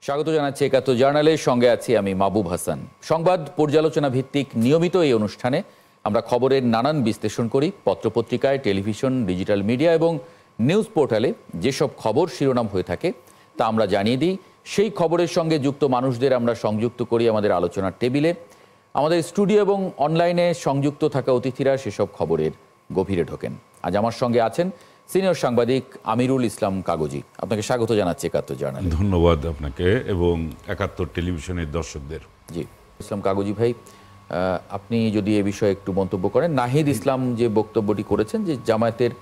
স্বাগত জানাচ্ছি একাত্তর জার্নালের সঙ্গে আছি আমি মাহবুব হাসান। সংবাদ পর্যালোচনা ভিত্তিক নিয়মিত এই অনুষ্ঠানে আমরা খবরের নানান বিশ্লেষণ করি। পত্রপত্রিকায়, টেলিভিশন, ডিজিটাল মিডিয়া এবং নিউজ পোর্টালে যেসব খবর শিরোনাম হয়ে থাকে তা আমরা জানিয়ে দিই। সেই খবরের সঙ্গে যুক্ত মানুষদের আমরা সংযুক্ত করি আমাদের আলোচনার টেবিলে। আমাদের স্টুডিও এবং অনলাইনে সংযুক্ত থাকা অতিথিরা সেসব খবরের গভীরে ঢোকেন। আজ আমার সঙ্গে আছেন সিনিয়র সাংবাদিক আমিরুল ইসলাম কাগজি। আপনাকে স্বাগত জানাচ্ছি একাত্তর জার্নালে। ধন্যবাদ আপনাকে এবং একাত্তর টেলিভিশনের দর্শকদের। জি ইসলাম কাগজি ভাই, আপনি যদি এ বিষয়ে একটু মন্তব্য করেন। নাহিদ ইসলাম যে বক্তব্যটি করেছেন যে জামায়াতের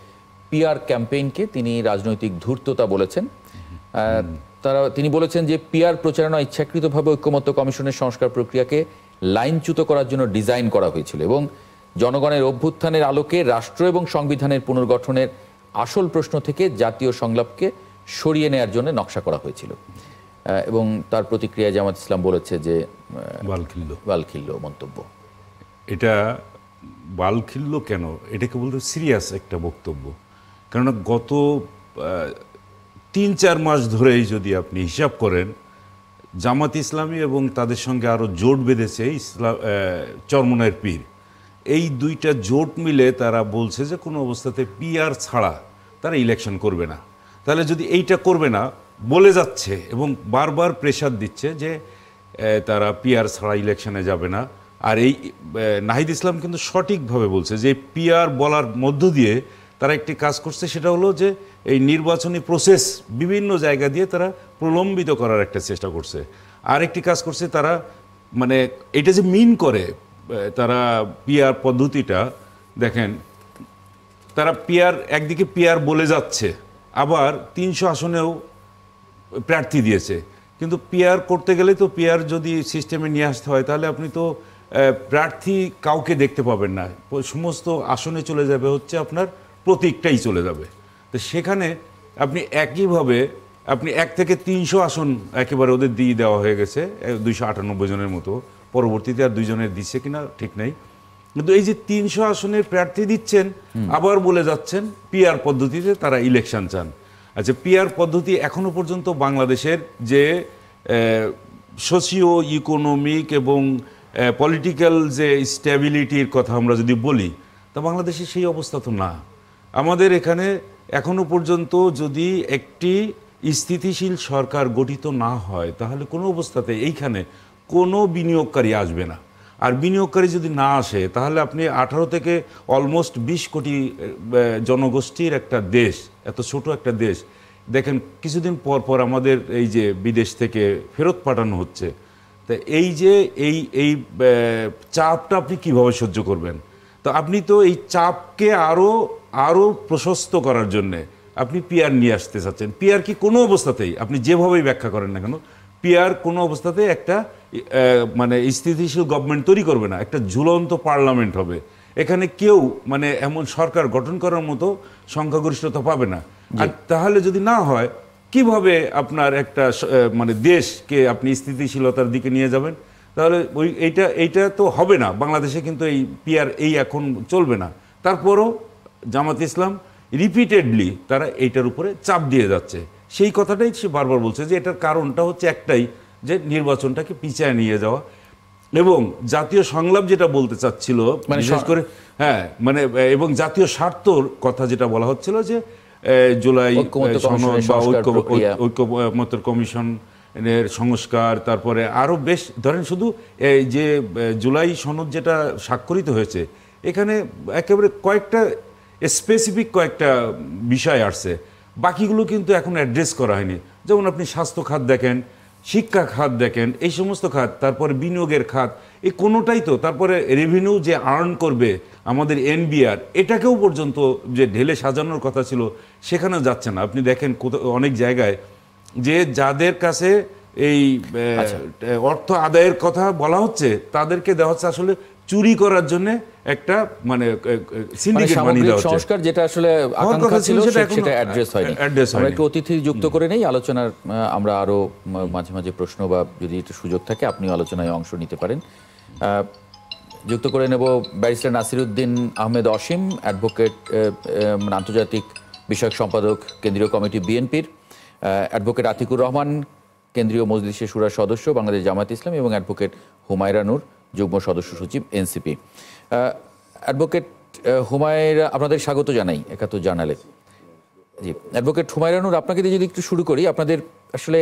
পিআর ক্যাম্পেইনকে তিনি রাজনৈতিক ধূর্ততা বলেছেন। তিনি বলেছেন যে পিআর প্রচারণা ইচ্ছাকৃতভাবে ঐক্যমত্য কমিশনের সংস্কার প্রক্রিয়াকে লাইনচ্যুত করার জন্য ডিজাইন করা হয়েছিল এবং জনগণের অভ্যুত্থানের আলোকে রাষ্ট্র এবং সংবিধানের পুনর্গঠনের আসল প্রশ্ন থেকে জাতীয় সংলাপকে সরিয়ে নেয়ার জন্য নকশা করা হয়েছিল। এবং তার প্রতিক্রিয়ায় জামাত ইসলাম বলেছে যে বালখিল্য মন্তব্য। এটা বালখিল্য কেন, এটাকে বলতে সিরিয়াস একটা বক্তব্য। কেননা গত ৩-৪ মাস ধরেই যদি আপনি হিসাব করেন, জামাত ইসলামী এবং তাদের সঙ্গে আরও জোট বেঁধেছে চরমনায়ের পীর। এই দুইটা জোট মিলে তারা বলছে যে কোনো অবস্থাতে পিআর ছাড়া তারা ইলেকশন করবে না। তাহলে যদি এইটা করবে না বলে যাচ্ছে এবং বারবার প্রেশার দিচ্ছে যে তারা পিআর ছাড়া ইলেকশনে যাবে না। আর এই নাহিদ ইসলাম কিন্তু সঠিকভাবে বলছে যে পিআর বলার মধ্য দিয়ে তারা একটি কাজ করছে, সেটা হলো যে এই নির্বাচনী প্রসেস বিভিন্ন জায়গা দিয়ে তারা প্রলম্বিত করার একটা চেষ্টা করছে। আর একটি কাজ করছে তারা, মানে এটা যে মিন করে তারা পিআর পদ্ধতিটা দেখেন, তারা পিআর একদিকে পিআর বলে যাচ্ছে, আবার 300 আসনেও প্রার্থী দিয়েছে। কিন্তু পিআর করতে গেলে তো পিআর যদি সিস্টেমে নিয়ে আসতে হয় তাহলে আপনি তো প্রার্থী কাউকে দেখতে পাবেন না, সমস্ত আসনে চলে যাবে হচ্ছে আপনার প্রতীকটাই চলে যাবে। তো সেখানে আপনি একইভাবে আপনি 1 থেকে 300 আসন একেবারে ওদের দিয়ে দেওয়া হয়ে গেছে, 298 জনের মতো। পরবর্তীতে আর 2 জনের দিচ্ছে কিনা ঠিক নেই। কিন্তু এই যে 300 আসনের প্রার্থী দিচ্ছেন, আবার বলে যাচ্ছেন পিআর পদ্ধতিতে তারা ইলেকশন চান। আচ্ছা, পিআর পদ্ধতি এখনো পর্যন্ত বাংলাদেশের যে সোশিও ইকোনমিক এবং পলিটিক্যাল যে স্ট্যাবিলিটির কথা আমরা যদি বলি, তা বাংলাদেশে সেই অবস্থা তো না। আমাদের এখানে এখনো পর্যন্ত যদি একটি স্থিতিশীল সরকার গঠিত না হয় তাহলে কোনো অবস্থাতে এইখানে কোনো বিনিয়োগকারী আসবে না। আর বিনিয়োগকারী যদি না আসে তাহলে আপনি 18 থেকে অলমোস্ট 20 কোটি জনগোষ্ঠীর একটা দেশ, এত ছোট একটা দেশ, দেখেন কিছুদিন পর পর আমাদের এই যে বিদেশ থেকে ফেরত পাঠানো হচ্ছে। তা এই যে এই চাপটা আপনি কিভাবে সহ্য করবেন? তো আপনি তো এই চাপকে আরও প্রশস্ত করার জন্যে আপনি পিআর নিয়ে আসতে চাচ্ছেন। পিআর কি কোনো অবস্থাতেই, আপনি যেভাবেই ব্যাখ্যা করেন না কেন, পিআর কোনো অবস্থাতে একটা মানে স্থিতিশীল গভর্নমেন্ট তৈরি করবে না, একটা ঝুলন্ত পার্লামেন্ট হবে। এখানে কেউ মানে এমন সরকার গঠন করার মতো সংখ্যাগরিষ্ঠতা পাবে না। আর তাহলে যদি না হয় কিভাবে আপনার একটা মানে দেশকে আপনি স্থিতিশীলতার দিকে নিয়ে যাবেন? তাহলে এইটা তো হবে না। বাংলাদেশে কিন্তু এই পিআর এখন চলবে না। তারপরও জামাত ইসলাম রিপিটেডলি তারা এইটার উপরে চাপ দিয়ে যাচ্ছে। সেই কথাটাই সে বারবার বলছে যে এটার কারণটা হচ্ছে একটাই, যে নির্বাচনটাকে পিছায় নিয়ে যাওয়া এবং জাতীয় সংলাপ যেটা বলতে চাচ্ছিল, বিশেষ করে মানে এবং জাতীয় স্বার্থর কথা যেটা বলা হচ্ছিল যে জুলাই ঐক্যমত্য কমিশনের সংস্কার, তারপরে আরও বেশ ধরেন শুধু যে জুলাই সনদ যেটা স্বাক্ষরিত হয়েছে এখানে একেবারে কয়েকটা স্পেসিফিক কয়েকটা বিষয় আসছে, বাকিগুলো কিন্তু এখন অ্যাড্রেস করা হয়নি। যেমন আপনি স্বাস্থ্য খাত দেখেন, শিক্ষা খাত দেখেন, এই সমস্ত খাত, তারপরে বিনিয়োগের খাত, এই কোনোটাই তো, তারপরে রেভিনিউ যে আর্ন করবে আমাদের এনবিআর, এটাকেও পর্যন্ত যে ঢেলে সাজানোর কথা ছিল সেখানেও যাচ্ছে না। আপনি দেখেন অনেক জায়গায় যে যাদের কাছে এই অর্থ আদায়ের কথা বলা হচ্ছে তাদেরকে দেওয়া হচ্ছে আসলে চুরি করার জন্য একটা মানে সিন্ডিকেট বানিয়ে দেওয়া হচ্ছে। সংস্কার যেটা আসলে আকাঙ্ক্ষা ছিল সেটা অ্যাড্রেস হয়নি। আমরা একটু অতিথি যুক্ত করে নেই আলোচনার। আমরা আরো মাঝে মাঝে প্রশ্ন বা যদি একটু সুযোগ থাকে আপনি আলোচনায় অংশ নিতে পারেন। যুক্ত করে নেব ব্যারিস্টার নাসিরউদ্দিন আহমেদ অসীম, অ্যাডভোকেট, আন্তর্জাতিক বিষয়ক সম্পাদক, কেন্দ্রীয় কমিটি বিএনপির, অ্যাডভোকেট আতিকুর রহমান, কেন্দ্রীয় মজলিসে শুরার সদস্য বাংলাদেশ জামায়াত ইসলামী এবং অ্যাডভোকেট হুমায়রা নূর, যুগ্ম সদস্য সচিব, এনসিপি। অ্যাডভোকেট হুমায়রা, আপনাদের স্বাগত জানাই একাত্তর জার্নালে। জি, অ্যাডভোকেট হুমায়রা নূর, আপনাকে দিয়ে যদি একটু শুরু করি, আপনাদের আসলে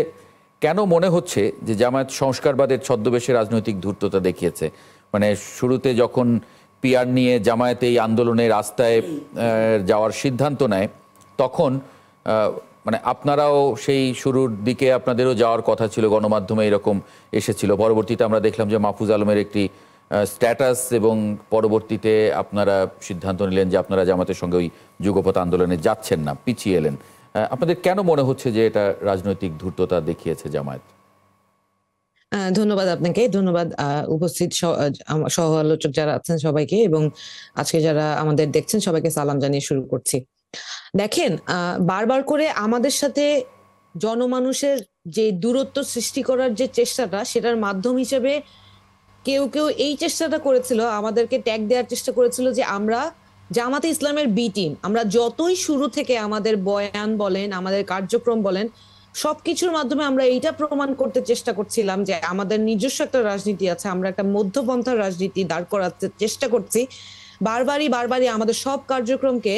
কেন মনে হচ্ছে যে জামায়াত সংস্কারবাদের ছদ্মবেশে রাজনৈতিক ধূর্ততা দেখিয়েছে? মানে শুরুতে যখন পিআর নিয়ে জামায়াত এই আন্দোলনের রাস্তায় যাওয়ার সিদ্ধান্ত নেয়, তখন মানে আপনারাও সেই শুরুর দিকে আপনাদেরও যাওয়ার কথা ছিল, গণমাধ্যমে এরকম এসেছিল। পরবর্তীতে আমরা দেখলাম যে মাহফুজ আলমের একটি স্ট্যাটাস, এবং পরবর্তীতে আপনারা সিদ্ধান্ত নিলেন যে আপনারা জামাতের সঙ্গে ওই যুগপৎ আন্দোলনে যাচ্ছেন না, পিছিয়ে এলেন। আপনাদের কেন মনে হচ্ছে যে এটা রাজনৈতিক ধূর্ততা দেখিয়েছে জামায়াত? ধন্যবাদ আপনাকে, ধন্যবাদ উপস্থিত সহ আলোচক যারা আছেন সবাইকে, এবং আজকে যারা আমাদের দেখছেন সবাইকে সালাম জানিয়ে শুরু করছি। দেখেন, বারবার করে আমাদের সাথে জনমানুষের যে দূরত্ব সৃষ্টি করার যে চেষ্টাটা, সেটার মাধ্যম হিসেবে কেউ কেউ এই চেষ্টাটা করেছিল, আমাদেরকে ট্যাগ দেওয়ার চেষ্টা করেছিল যে আমরা জামাতে ইসলামের বি টিম। আমরা যতই শুরু থেকে আমাদের বয়ান বলেন, আমাদের কার্যক্রম বলেন, সবকিছুর মাধ্যমে আমরা এইটা প্রমাণ করতে চেষ্টা করছিলাম যে আমাদের নিজস্ব একটা রাজনীতি আছে, আমরা একটা মধ্যপন্থার রাজনীতি দাঁড় করাতে চেষ্টা করছি। বারবারই আমাদের সব কার্যক্রমকে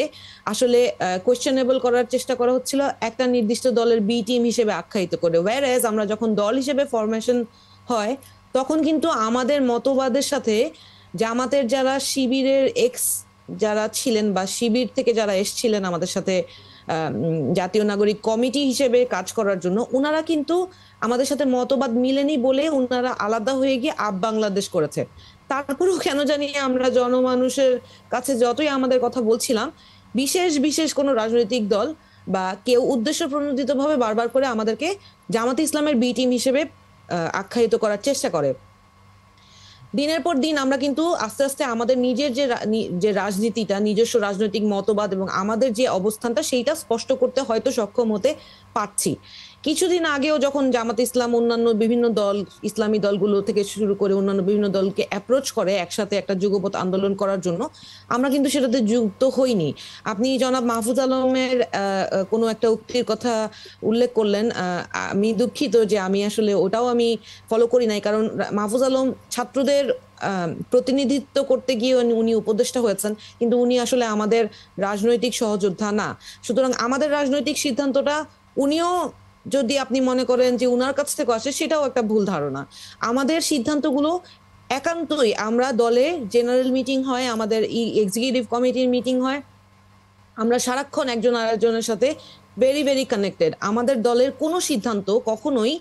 আসলে কোয়েশ্চেনেবল করার চেষ্টা করা হচ্ছিল একটা নির্দিষ্ট দলের বি টিম হিসেবে আখ্যায়িত করে। ওয়্যারএজ আমরা যখন দল হিসেবে ফরমেশন হয়, তখন কিন্তু আমাদের মতবাদের সাথে জামাতের যারা শিবিরের এক্স যারা ছিলেন বা শিবির থেকে যারা এসছিলেন আমাদের সাথে জাতীয় নাগরিক কমিটি হিসেবে কাজ করার জন্য, ওনারা কিন্তু আমাদের সাথে মতবাদ মিলেনি বলে ওনারা আলাদা হয়ে গিয়ে আপ বাংলাদেশ করেছে। তারপরেও কেন জানি আমরা জনমানুষের কাছে যতই আমাদের কথা বলছিলাম, বিশেষ কোনো রাজনৈতিক দল বা কেউ উদ্দেশ্য প্রণোদিত ভাবে বারবার করে আমাদেরকে জামাতে ইসলামের বি টিম হিসেবে আখ্যায়িত করার চেষ্টা করে। দিনের পর দিন আমরা কিন্তু আস্তে আস্তে আমাদের নিজের যে রাজনীতিটা, নিজস্ব রাজনৈতিক মতবাদ এবং আমাদের যে অবস্থানটা, সেইটা স্পষ্ট করতে হয়তো সক্ষম হতে পারছি। কিছুদিন আগেও যখন জামাত ইসলাম অন্যান্য বিভিন্ন দল, ইসলামী দলগুলো থেকে শুরু করে অন্যান্য বিভিন্ন দলকে অ্যাপ্রোচ করে একসাথে একটা যুগপৎ আন্দোলন করার জন্য, আমরা কিন্তু সেটাতে যুক্ত হইনি। আপনি জনাব মাহফুজ আলমের কোনো একটা উক্তির কথা উল্লেখ করলেন, আমি দুঃখিত যে আমি আসলে ওটাও আমি ফলো করি নাই, কারণ মাহফুজ আলম ছাত্রদের প্রতিনিধিত্ব করতে গিয়ে উনি উপদেষ্টা হয়েছেন, কিন্তু উনি আসলে আমাদের রাজনৈতিক সহযোদ্ধা না। সুতরাং আমাদের রাজনৈতিক সিদ্ধান্তটা উনিও যদি আপনি মনে করেন যে উনার কাছ থেকে আসে, সেটাও একটা ভুল ধারণা। আমাদের সিদ্ধান্তগুলো একান্তই, আমরা দলে জেনারেল মিটিং হয়, আমাদের এক্সিকিউটিভ কমিটির মিটিং হয়, আমরা সারাক্ষণ একজন আরেকজনের সাথে ভেরি কানেক্টেড। আমাদের দলের কোনো সিদ্ধান্ত কখনোই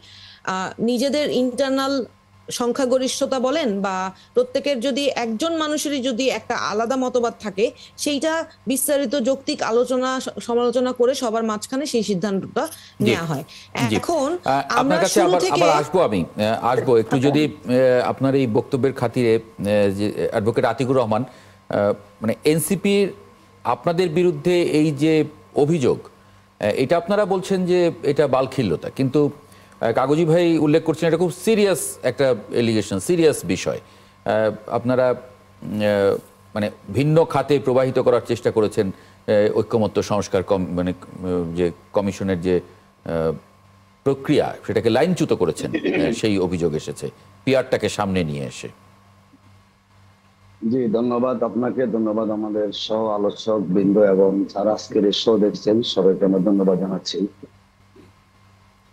নিজেদের ইন্টারনাল সংখ্যাগরিষ্ঠতা বলেন বা প্রত্যেকের যদি একজন মানুষেরই যদি একটা আলাদা মতবাদ থাকে, সেইটা বিস্তারিত যৌক্তিক আলোচনা সমালোচনা করে সবার মাঝখানে সেই সিদ্ধান্তটা নেওয়া হয়। এখন আপনার কাছে আবার আসবো একটু, যদি আপনার এই বক্তব্যের খাতিরে, যে অ্যাডভোকেট আতিকুর রহমান, মানে এনসিপির আপনাদের বিরুদ্ধে এই যে অভিযোগ, এটা আপনারা বলছেন যে এটা বালখিল্যতা, কিন্তু কাগজি ভাই উল্লেখ করছেন এটা খুব সিরিয়াস একটা এলিগেশন, সিরিয়াস বিষয়। আপনারা মানে ভিন্ন খাতে প্রবাহিত করার চেষ্টা করেছেন ঐক্যমত্য সংস্কার মানে যে কমিশনের যে প্রক্রিয়া, সেটাকে লাইনচ্যুত করেছেন, সেই অভিযোগ এসেছে পিআরটাকে সামনে নিয়ে এসে। জি, ধন্যবাদ আপনাকে, ধন্যবাদ আমাদের সহ আলোচক বৃন্দ এবং যারা আজকের শো দেখছেন সবাইকে আমরা ধন্যবাদ জানাচ্ছি।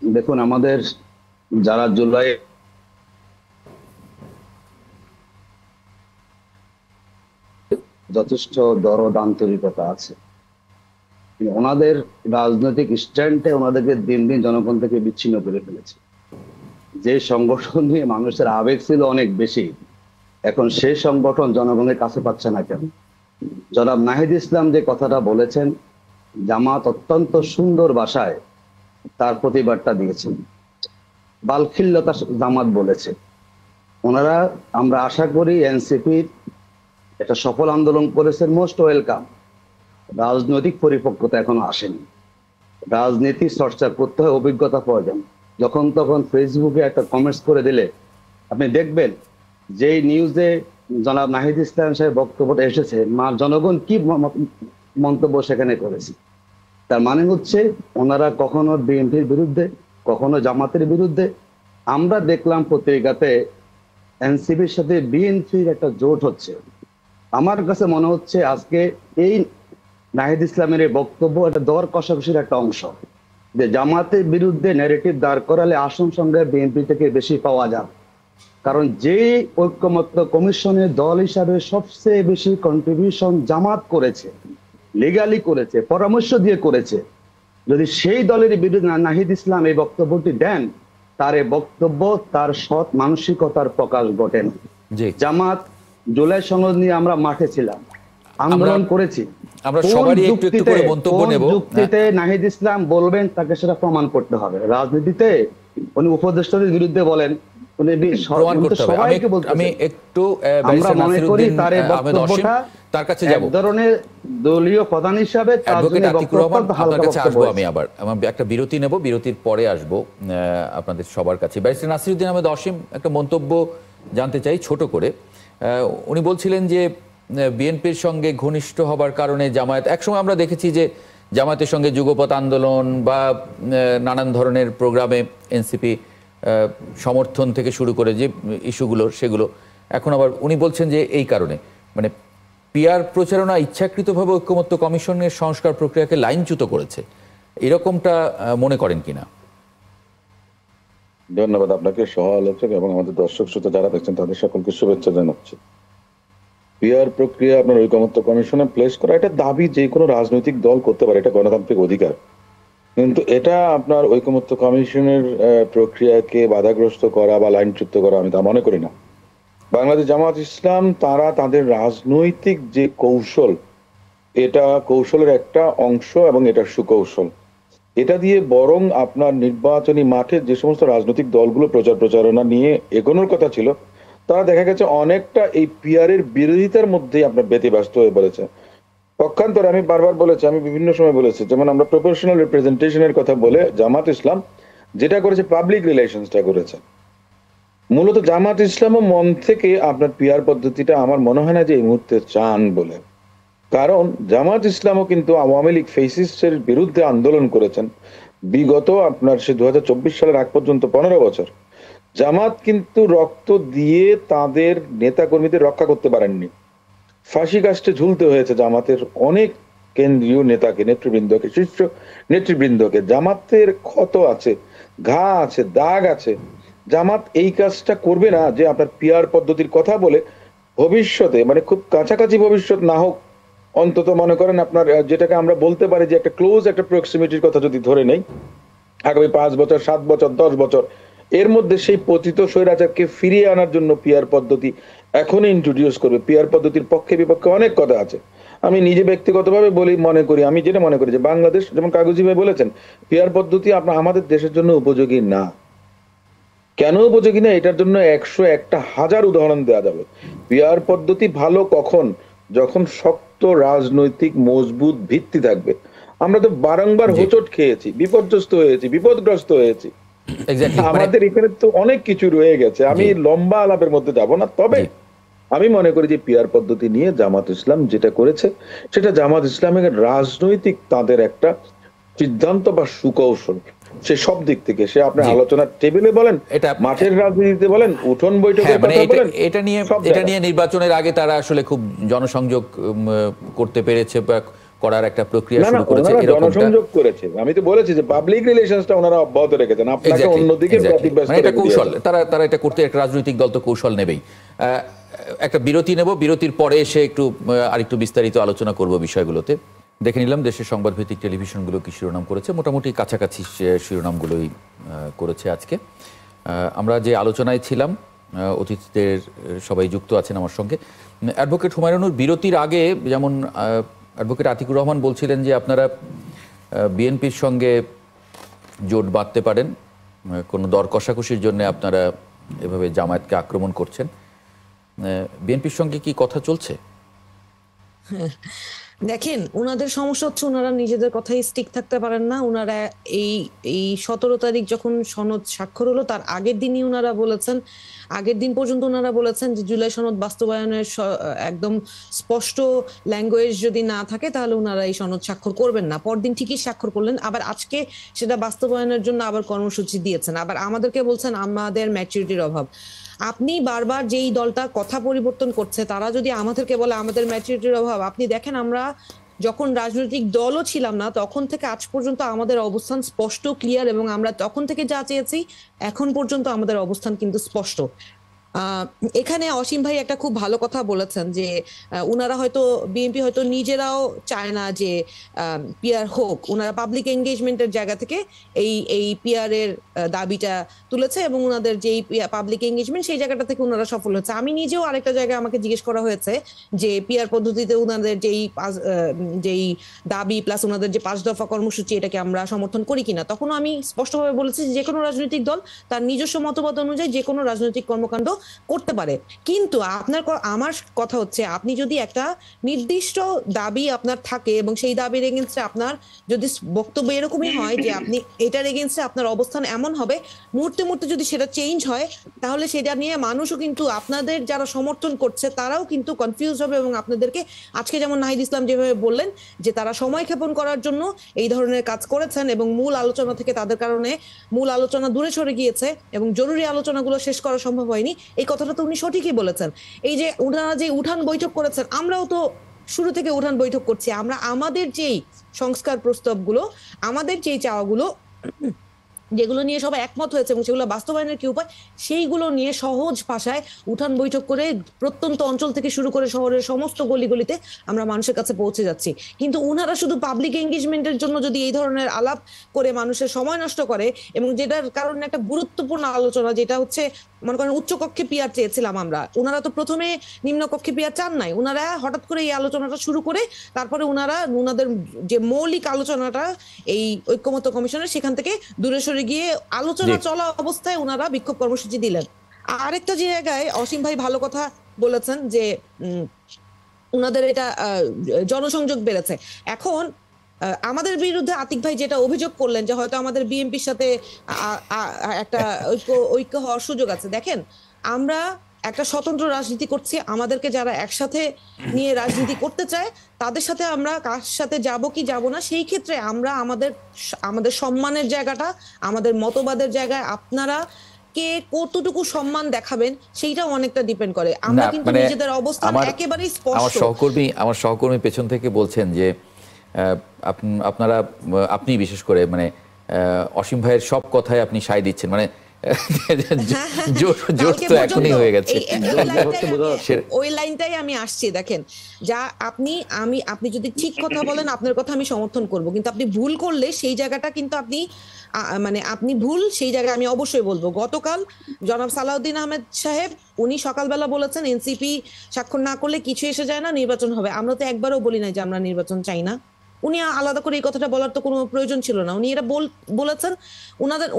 দেখুন, আমাদের যারা জুলাই যথেষ্ট দরদ আন্তরিকতা আছে, ওনাদের রাজনৈতিক স্ট্যান্ডে ওনাদেরকে দিন দিন জনগণ থেকে বিচ্ছিন্ন করে ফেলেছে। যে সংগঠন নিয়ে মানুষের আবেগ ছিল অনেক বেশি, এখন সেই সংগঠন জনগণের কাছে পাচ্ছে না কেন? জনাব নাহিদ ইসলাম যে কথাটা বলেছেন, জামাত অত্যন্ত সুন্দর ভাষায় তার প্রতিবাদটা দিয়েছেন। বালখিল্যতা জামাত বলেছে ওনারা। আমরা আশা করি এনসিপির একটা সফল আন্দোলন করেছেন, মোস্ট ওয়েলকাম। রাজনৈতিক পরিপক্কতা এখনো আসেনি। রাজনীতি চর্চা করতে হয়, অভিজ্ঞতা প্রয়োজন। যখন তখন ফেসবুকে একটা কমেন্টস করে দিলে আপনি দেখবেন যেই নিউজে জনাব নাহিদ ইসলাম সাহেব বক্তব্যটা এসেছে, জনগণ কি মন্তব্য সেখানে করেছে। তার মানে হচ্ছে ওনারা কখনো বিএনপির বিরুদ্ধে, কখনো জামাতের বিরুদ্ধে। আমরা দেখলাম পত্রিকাতে এনসিপির সাথে বিএনপির একটা জোট হচ্ছে। আমার কাছে মনে হচ্ছে আজকে এই নাহিদ ইসলামের এই বক্তব্য একটা দর কষাকষির একটা অংশ, যে জামাতের বিরুদ্ধে ন্যারেটিভ দাঁড় করালে আসন সঙ্গে বিএনপি থেকে বেশি পাওয়া যায়। কারণ যে ঐক্যমত্য কমিশনের দল হিসাবে সবচেয়ে বেশি কন্ট্রিবিউশন জামাত করেছে, লিগালি করেছে, পরামর্শ দিয়ে করেছে, যদি সেই দলের বিরুদ্ধে নাহিদ ইসলাম এই বক্তব্যটি দেন, তার এই বক্তব্য তার সৎ মানসিকতার প্রকাশ ঘটে না। জি, জামাত জুলাই সনদ নিয়ে আমরা মাঠে ছিলাম, আন্দোলন করেছি। আমরা কোন সবারই একটু একটু করে যুক্তিতে, মন্তব্য কোন নেব। যুক্তিতে নাহিদ ইসলাম বলবেন তাকে সেটা প্রমাণ করতে হবে। রাজনীতিতে উনি উপদেষ্টাদের বিরুদ্ধে বলেন, উনি প্রমাণ করতে হবে। সবাইকে বলতে, আমি একটু আমরা মনে করি তার এই আহমেদ অসীম বক্তব্যটা তার কাছে যাব। এক ধরনের দলীয় প্রধান হিসাবে তার অ্যাডভোকেট জন্য আতিকুর রহমান, বক্তব্য আপনার হালকা কাছে আসবো বক্তব্য। আমি আবার একটা বিরতি নেব, বিরতির পরে আসবো আপনাদের সবার কাছে। ব্যারিস্টার নাসিরউদ্দিন আহমেদ অসীম, একটা মন্তব্য জানতে চাই ছোট করে। উনি বলছিলেন যে বিএনপির সঙ্গে ঘনিষ্ঠ হবার কারণে জামায়াত, একসময় আমরা দেখেছি যে জামায়াতের সঙ্গে যুগপৎ আন্দোলন বা নানান ধরনের প্রোগ্রামে এনসিপি সমর্থন থেকে শুরু করে যে ইস্যুগুলো, সেগুলো এখন আবার উনি বলছেন যে এই কারণে, মানে পিআর প্রচারণা ইচ্ছাকৃতভাবে ঐক্যমত্য কমিশনের সংস্কার প্রক্রিয়াকে লাইনচ্যুত করেছে, এরকমটা মনে করেন কিনা? ধন্যবাদ আপনাকে, সহ আলোচক এবং আমাদের দর্শক শ্রোতা যারা দেখছেন তাদের সকলকে শুভেচ্ছা জানাচ্ছি। পিআর প্রক্রিয়া আপনার ঐকমত্য কমিশনে প্লেস করা, এটা দাবি যে কোনো রাজনৈতিক দল করতে পারে, এটা গণতান্ত্রিক অধিকার। কিন্তু এটা আপনার ঐকমত্য কমিশনের প্রক্রিয়াকে বাধাগ্রস্ত করা বা লাইনচ্যুত করা আমি তা মনে করি না। বাংলাদেশ জামাত ইসলাম তারা তাদের রাজনৈতিক যে কৌশল, এটা কৌশলের একটা অংশ এবং এটা সুকৌশল। এটা দিয়ে বরং আপনার নির্বাচনী মাঠে যে সমস্ত রাজনৈতিক দলগুলো প্রচারণা নিয়ে এগোনোর কথা ছিল, তারা দেখা গেছে অনেকটা এই পিআর এর বিরোধিতার মধ্যেই আপনার ব্যতিব্যস্ত হয়ে পড়েছে। পক্ষান্তরে আমি বারবার বলেছি, আমি বিভিন্ন সময় বলেছি, যেমন আমরা প্রপোর্শনাল রিপ্রেজেন্টেশনের কথা বলে জামাত ইসলাম যেটা করেছে পাবলিক রিলেশনসটা করেছে। মূলত জামাত ইসলামও মন থেকে আপনার পিআর পদ্ধতিটা আমার মনে হয় না যে এই মুহূর্তে চান বলে। কারণ জামাত ইসলামও কিন্তু আওয়ামী লীগ ফেসিস্টের বিরুদ্ধে আন্দোলন করেছেন বিগত আপনার সে 2024 সালের আগ পর্যন্ত 15 বছর। জামাত কিন্তু রক্ত দিয়ে তাদের নেতা কর্মীদের রক্ষা করতে পারেননি, ফাঁসি কাস্টে ঝুলতে হয়েছে জামাতের অনেক কেন্দ্রীয় নেতাকে, নেতৃবৃন্দকে, শীর্ষ নেতৃবৃন্দকে। জামাতের ক্ষত আছে, ঘা আছে, দাগ আছে। জামাত এই কাজটা করবে না যে আপনার পিআর পদ্ধতির কথা বলে ভবিষ্যতে, মানে খুব কাছাকাছি ভবিষ্যৎ না হোক, অন্তত মনে করেন আপনার যেটাকে আমরা বলতে পারি যে একটা ক্লোজ একটা প্রক্সিমিটির কথা যদি ধরে নেই, আগামী 5 বছর, 7 বছর, 10 বছর এর মধ্যে সেই পতিত স্বৈরাচারকে ফিরিয়ে আনার জন্য পিআর পদ্ধতি এখনই ইন্ট্রোডিউস করবে। পিআর পদ্ধতির পক্ষে বিপক্ষে অনেক কথা আছে। আমি নিজে ব্যক্তিগতভাবে বলি, মনে করি, আমি যেটা মনে করি যে বাংলাদেশ, যেমন কাগজি ভাই বলেছেন, পিআর পদ্ধতি আপনার আমাদের দেশের জন্য উপযোগী না। কেন উপযোগী না, এটার জন্য 101,000 উদাহরণ দেওয়া যাবে। পিআর পদ্ধতি ভালো কখন, যখন শক্ত রাজনৈতিক মজবুত ভিত্তি থাকবে। আমরা তো বারংবার হোঁচট খেয়েছি, বিপর্যস্ত হয়েছি, বিপদগ্রস্ত হয়েছি। আমাদের এখানে তো অনেক কিছু রয়ে গেছে, আমি লম্বা আলাপের মধ্যে যাব না। তবে আমি মনে করি যে পিআর পদ্ধতি নিয়ে জামাত ইসলাম যেটা করেছে, সেটা জামাত ইসলামের রাজনৈতিক তাদের একটা সিদ্ধান্ত বা সুকৌশল। সে সব দিক থেকে, সে আপনার আলোচনার টেবিলে বলেন, মাঠের রাজনীতিতে বলেন, উঠোন বৈঠকে বলেন, এটা নিয়ে নির্বাচনের আগে তারা আসলে খুব জনসংযোগ করতে পেরেছে বা করার একটা প্রক্রিয়া শুরু করেছে। জনসংযোগ করেছে, আমি তো বলেছি যে পাবলিক রিলেশনসটা ওনারা অব্যাহত রেখেছেন। আপনাকে অন্যদিকে এটা কৌশল, তারা এটা করতে, একটা রাজনৈতিক দল তো কৌশল নেবেই। একটা বিরতি নেব, বিরতির পরে এসে আরেকটু বিস্তারিত আলোচনা করব বিষয়গুলোতে। দেখে নিলাম দেশের সংবাদ ভিত্তিক টেলিভিশনগুলো কি শিরোনাম করেছে, মোটামুটি কাছাকাছি শিরোনামগুলোই করেছে আজকে। আমরা যে আলোচনায় ছিলাম, অতিথিদের সবাই যুক্ত আছেন আমার সঙ্গে। অ্যাডভোকেট হুমায়ুনুর, বিরতির আগে যেমন অ্যাডভোকেট আতিকুর রহমান বলছিলেন যে আপনারা বিএনপির সঙ্গে জোট বাঁধতে পারেন, কোনো দর কষাকষির জন্য আপনারা এভাবে জামায়াতকে আক্রমণ করছেন। বিএনপির সঙ্গে কি কথা চলছে? দেখেন, ওনাদের সমস্যা হচ্ছে ওনারা নিজেদের কথাই স্টিক থাকতে পারেন না। ওনারা এই এই 17 তারিখ যখন সনদ স্বাক্ষর হলো তার আগের দিনই ওনারা বলেছেন, আগের দিন পর্যন্ত ওনারা বলেছেন যে জুলাই সনদ বাস্তবায়নের একদম স্পষ্ট ল্যাঙ্গুয়েজ যদি না থাকে তাহলে ওনারা এই সনদ স্বাক্ষর করবেন না। পরদিন ঠিকই স্বাক্ষর করলেন, আবার আজকে সেটা বাস্তবায়নের জন্য আবার কর্মসূচি দিয়েছেন, আবার আমাদেরকে বলছেন আমাদের ম্যাচুরিটির অভাব। আপনি বারবার যেই দলটা কথা পরিবর্তন করছে তারা যদি আমাদেরকে বলে আমাদের ম্যাচুরিটির অভাব, আপনি দেখেন আমরা যখন রাজনৈতিক দলও ছিলাম না তখন থেকে আজ পর্যন্ত আমাদের অবস্থান স্পষ্ট, ক্লিয়ার, এবং আমরা তখন থেকে যা চেয়েছি এখন পর্যন্ত আমাদের অবস্থান কিন্তু স্পষ্ট। এখানে অসীম ভাই একটা খুব ভালো কথা বলেছেন যে উনারা হয়তো বিএনপি হয়তো নিজেরাও চায় না যে পিআর হোক, উনারা পাবলিক এঙ্গেজমেন্টের জায়গা থেকে এই পিআর এর দাবিটা তুলেছে এবং উনাদের যেই পাবলিক এঙ্গেজমেন্ট সেই জায়গাটা থেকে উনারা সফল হয়েছে। আমি নিজেও আরেকটা জায়গায় আমাকে জিজ্ঞেস করা হয়েছে যে পিআর পদ্ধতিতে উনাদের যেই দাবি প্লাস উনাদের যে 5 দফা কর্মসূচি এটাকে আমরা সমর্থন করি কিনা, তখনও আমি স্পষ্টভাবে বলেছি যে কোনো রাজনৈতিক দল তার নিজস্ব মতবাদ অনুযায়ী যে কোনো রাজনৈতিক কর্মকাণ্ড করতে পারে। কিন্তু আমার কথা হচ্ছে আপনি যদি একটা নির্দিষ্ট দাবি আপনার থাকে এবং সেই দাবির এগেইনস্টে আপনার যদি বক্তব্য এরকমই হয় যে আপনি এটার এগেইনস্টে আপনার অবস্থান এমন হবে মুহূর্তে মুহূর্তে যদি সেটা চেঞ্জ হয় তাহলে সেটা নিয়ে মানুষও কিন্তু আপনাদের যারা সমর্থন করছে তারাও কিন্তু কনফিউজ হবে এবং আপনাদেরকে আজকে যেমন নাহিদ ইসলাম যেভাবে বললেন যে তারা সময় ক্ষেপণ করার জন্য এই ধরনের কাজ করেছেন এবং মূল আলোচনা থেকে তাদের কারণে মূল আলোচনা দূরে সরে গিয়েছে এবং জরুরি আলোচনাগুলো শেষ করা সম্ভব হয়নি। এই কথাটা তো উনি সঠিকই বলেছেন। এই যে ওনারা যে উঠান বৈঠক করেছেন, আমরাও তো শুরু থেকে উঠান বৈঠক করছি। আমরা আমাদের যেই সংস্কার প্রস্তাবগুলো, আমাদের যেই চাওয়াগুলো যেগুলো নিয়ে সবাই একমত হয়েছে এবং সেগুলো বাস্তবায়নের কি উপায় সেইগুলো নিয়ে সহজ ভাষায় উঠান বৈঠক করে প্রত্যন্ত অঞ্চল থেকে শুরু করে শহরের সমস্ত গলিগলিতে আমরা মানুষের কাছে পৌঁছে যাচ্ছি। কিন্তু উনারা শুধু পাবলিক এঙ্গেজমেন্টের জন্য যদি এই ধরনের আলাপ করে মানুষের সময় নষ্ট করে এবং যেটার কারণে একটা গুরুত্বপূর্ণ আলোচনা যেটা হচ্ছে মনে করেন উচ্চকক্ষে পিআর চেয়েছিলাম আমরা, ওনারা তো প্রথমে নিম্নকক্ষে পিআর চান নাই, ওনারা হঠাৎ করে এই আলোচনাটা শুরু করে তারপরে ওনাদের যে মৌলিক আলোচনাটা এই ঐক্যমত্য কমিশনের সেখান থেকে দূরে সরে গিয়ে আলোচনা চলা অবস্থায় ওনারা বিক্ষোভ কর্মসূচি দিলেন। আরেকটা জায়গায় অসীম ভাই ভালো কথা বলেছেন যে ওনাদের এটা জনসংযোগ বেড়েছে। এখন আমাদের বিরুদ্ধে আতিক ভাই যেটা অভিযোগ করলেন যে হয়তো আমাদের বিএনপির সাথে একটা ঐক্য হওয়ার সুযোগ আছে, দেখেন আমরা একটা স্বতন্ত্র রাজনীতি করছি, আমাদেরকে যারা একসাথে নিয়ে রাজনীতি করতে চায় তাদের সাথে আমরা কার সাথে যাব কি যাব না সেই ক্ষেত্রে আমরা আমাদের সম্মানের জায়গাটা, আমাদের মতবাদের জায়গায় আপনারা কে কতটুকু সম্মান দেখাবেন সেইটাও অনেকটা ডিপেন্ড করে। আমরা কিন্তু নিজেদের অবস্থান একেবারেই স্পষ্ট। আমার সহকর্মী পেছন থেকে বলছেন যে আপনি বিশেষ করে মানে অসীম ভাইয়ের সব কথায় আপনি সায় দিচ্ছেন, মানে জোর তো এখনই হয়ে গেছে। ওই লাইনটাই আমি আসছি। দেখেন, যা আপনি যদি ঠিক কথা বলেন আপনার কথা আমি সমর্থন করব, কিন্তু আপনি ভুল করলে সেই জায়গাটা কিন্তু আপনি ভুল সেই জায়গায় আমি অবশ্যই বলবো। গতকাল জনাব সালাউদ্দিন আহমেদ সাহেব উনি সকালবেলা বলেছেন এনসিপি স্বাক্ষর না করলে কিছু এসে যায় না, নির্বাচন হবে। আমরা তো একবারও বলি নাই যে আমরা নির্বাচন চাই না। উনি আলাদা করে এই কথাটা বলার তো কোনো প্রয়োজন ছিল না। উনি এটা বলেছেন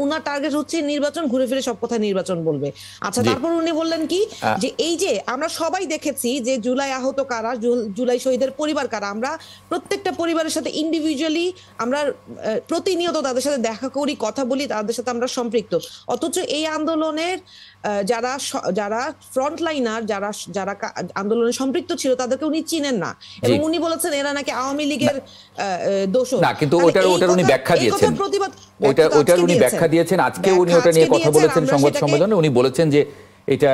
ওনার টার্গেট হচ্ছে নির্বাচন, ঘুরে ফিরে সব কথা নির্বাচন বলবে। আচ্ছা, তারপর উনি বললেন কি যে এই যে আমরা সবাই দেখেছি যে জুলাই আহত কারা, জুলাই শহীদের পরিবার কারা, আমরা প্রত্যেকটা পরিবারের সাথে ইন্ডিভিজুয়ালি আমরা প্রতিনিয়ত তাদের সাথে দেখা করি, কথা বলি, তাদের সাথে আমরা সম্পৃক্ত। অথচ এই আন্দোলনের যারা ফ্রন্টলাইনার, যারা আন্দোলনে সম্পৃক্ত ছিল তাদেরকে উনি চিনেন না এবং উনি বলেছেন এরা নাকি আওয়ামী লীগের দোষর। না, কিন্তু ওটার উনি ব্যাখ্যা দিয়েছেন, ওটার উনি ব্যাখ্যা দিয়েছেন। আজকে উনি ওটা নিয়ে কথা বলেছেন সংবাদ সম্মেলনে। উনি বলেছেন যে এটা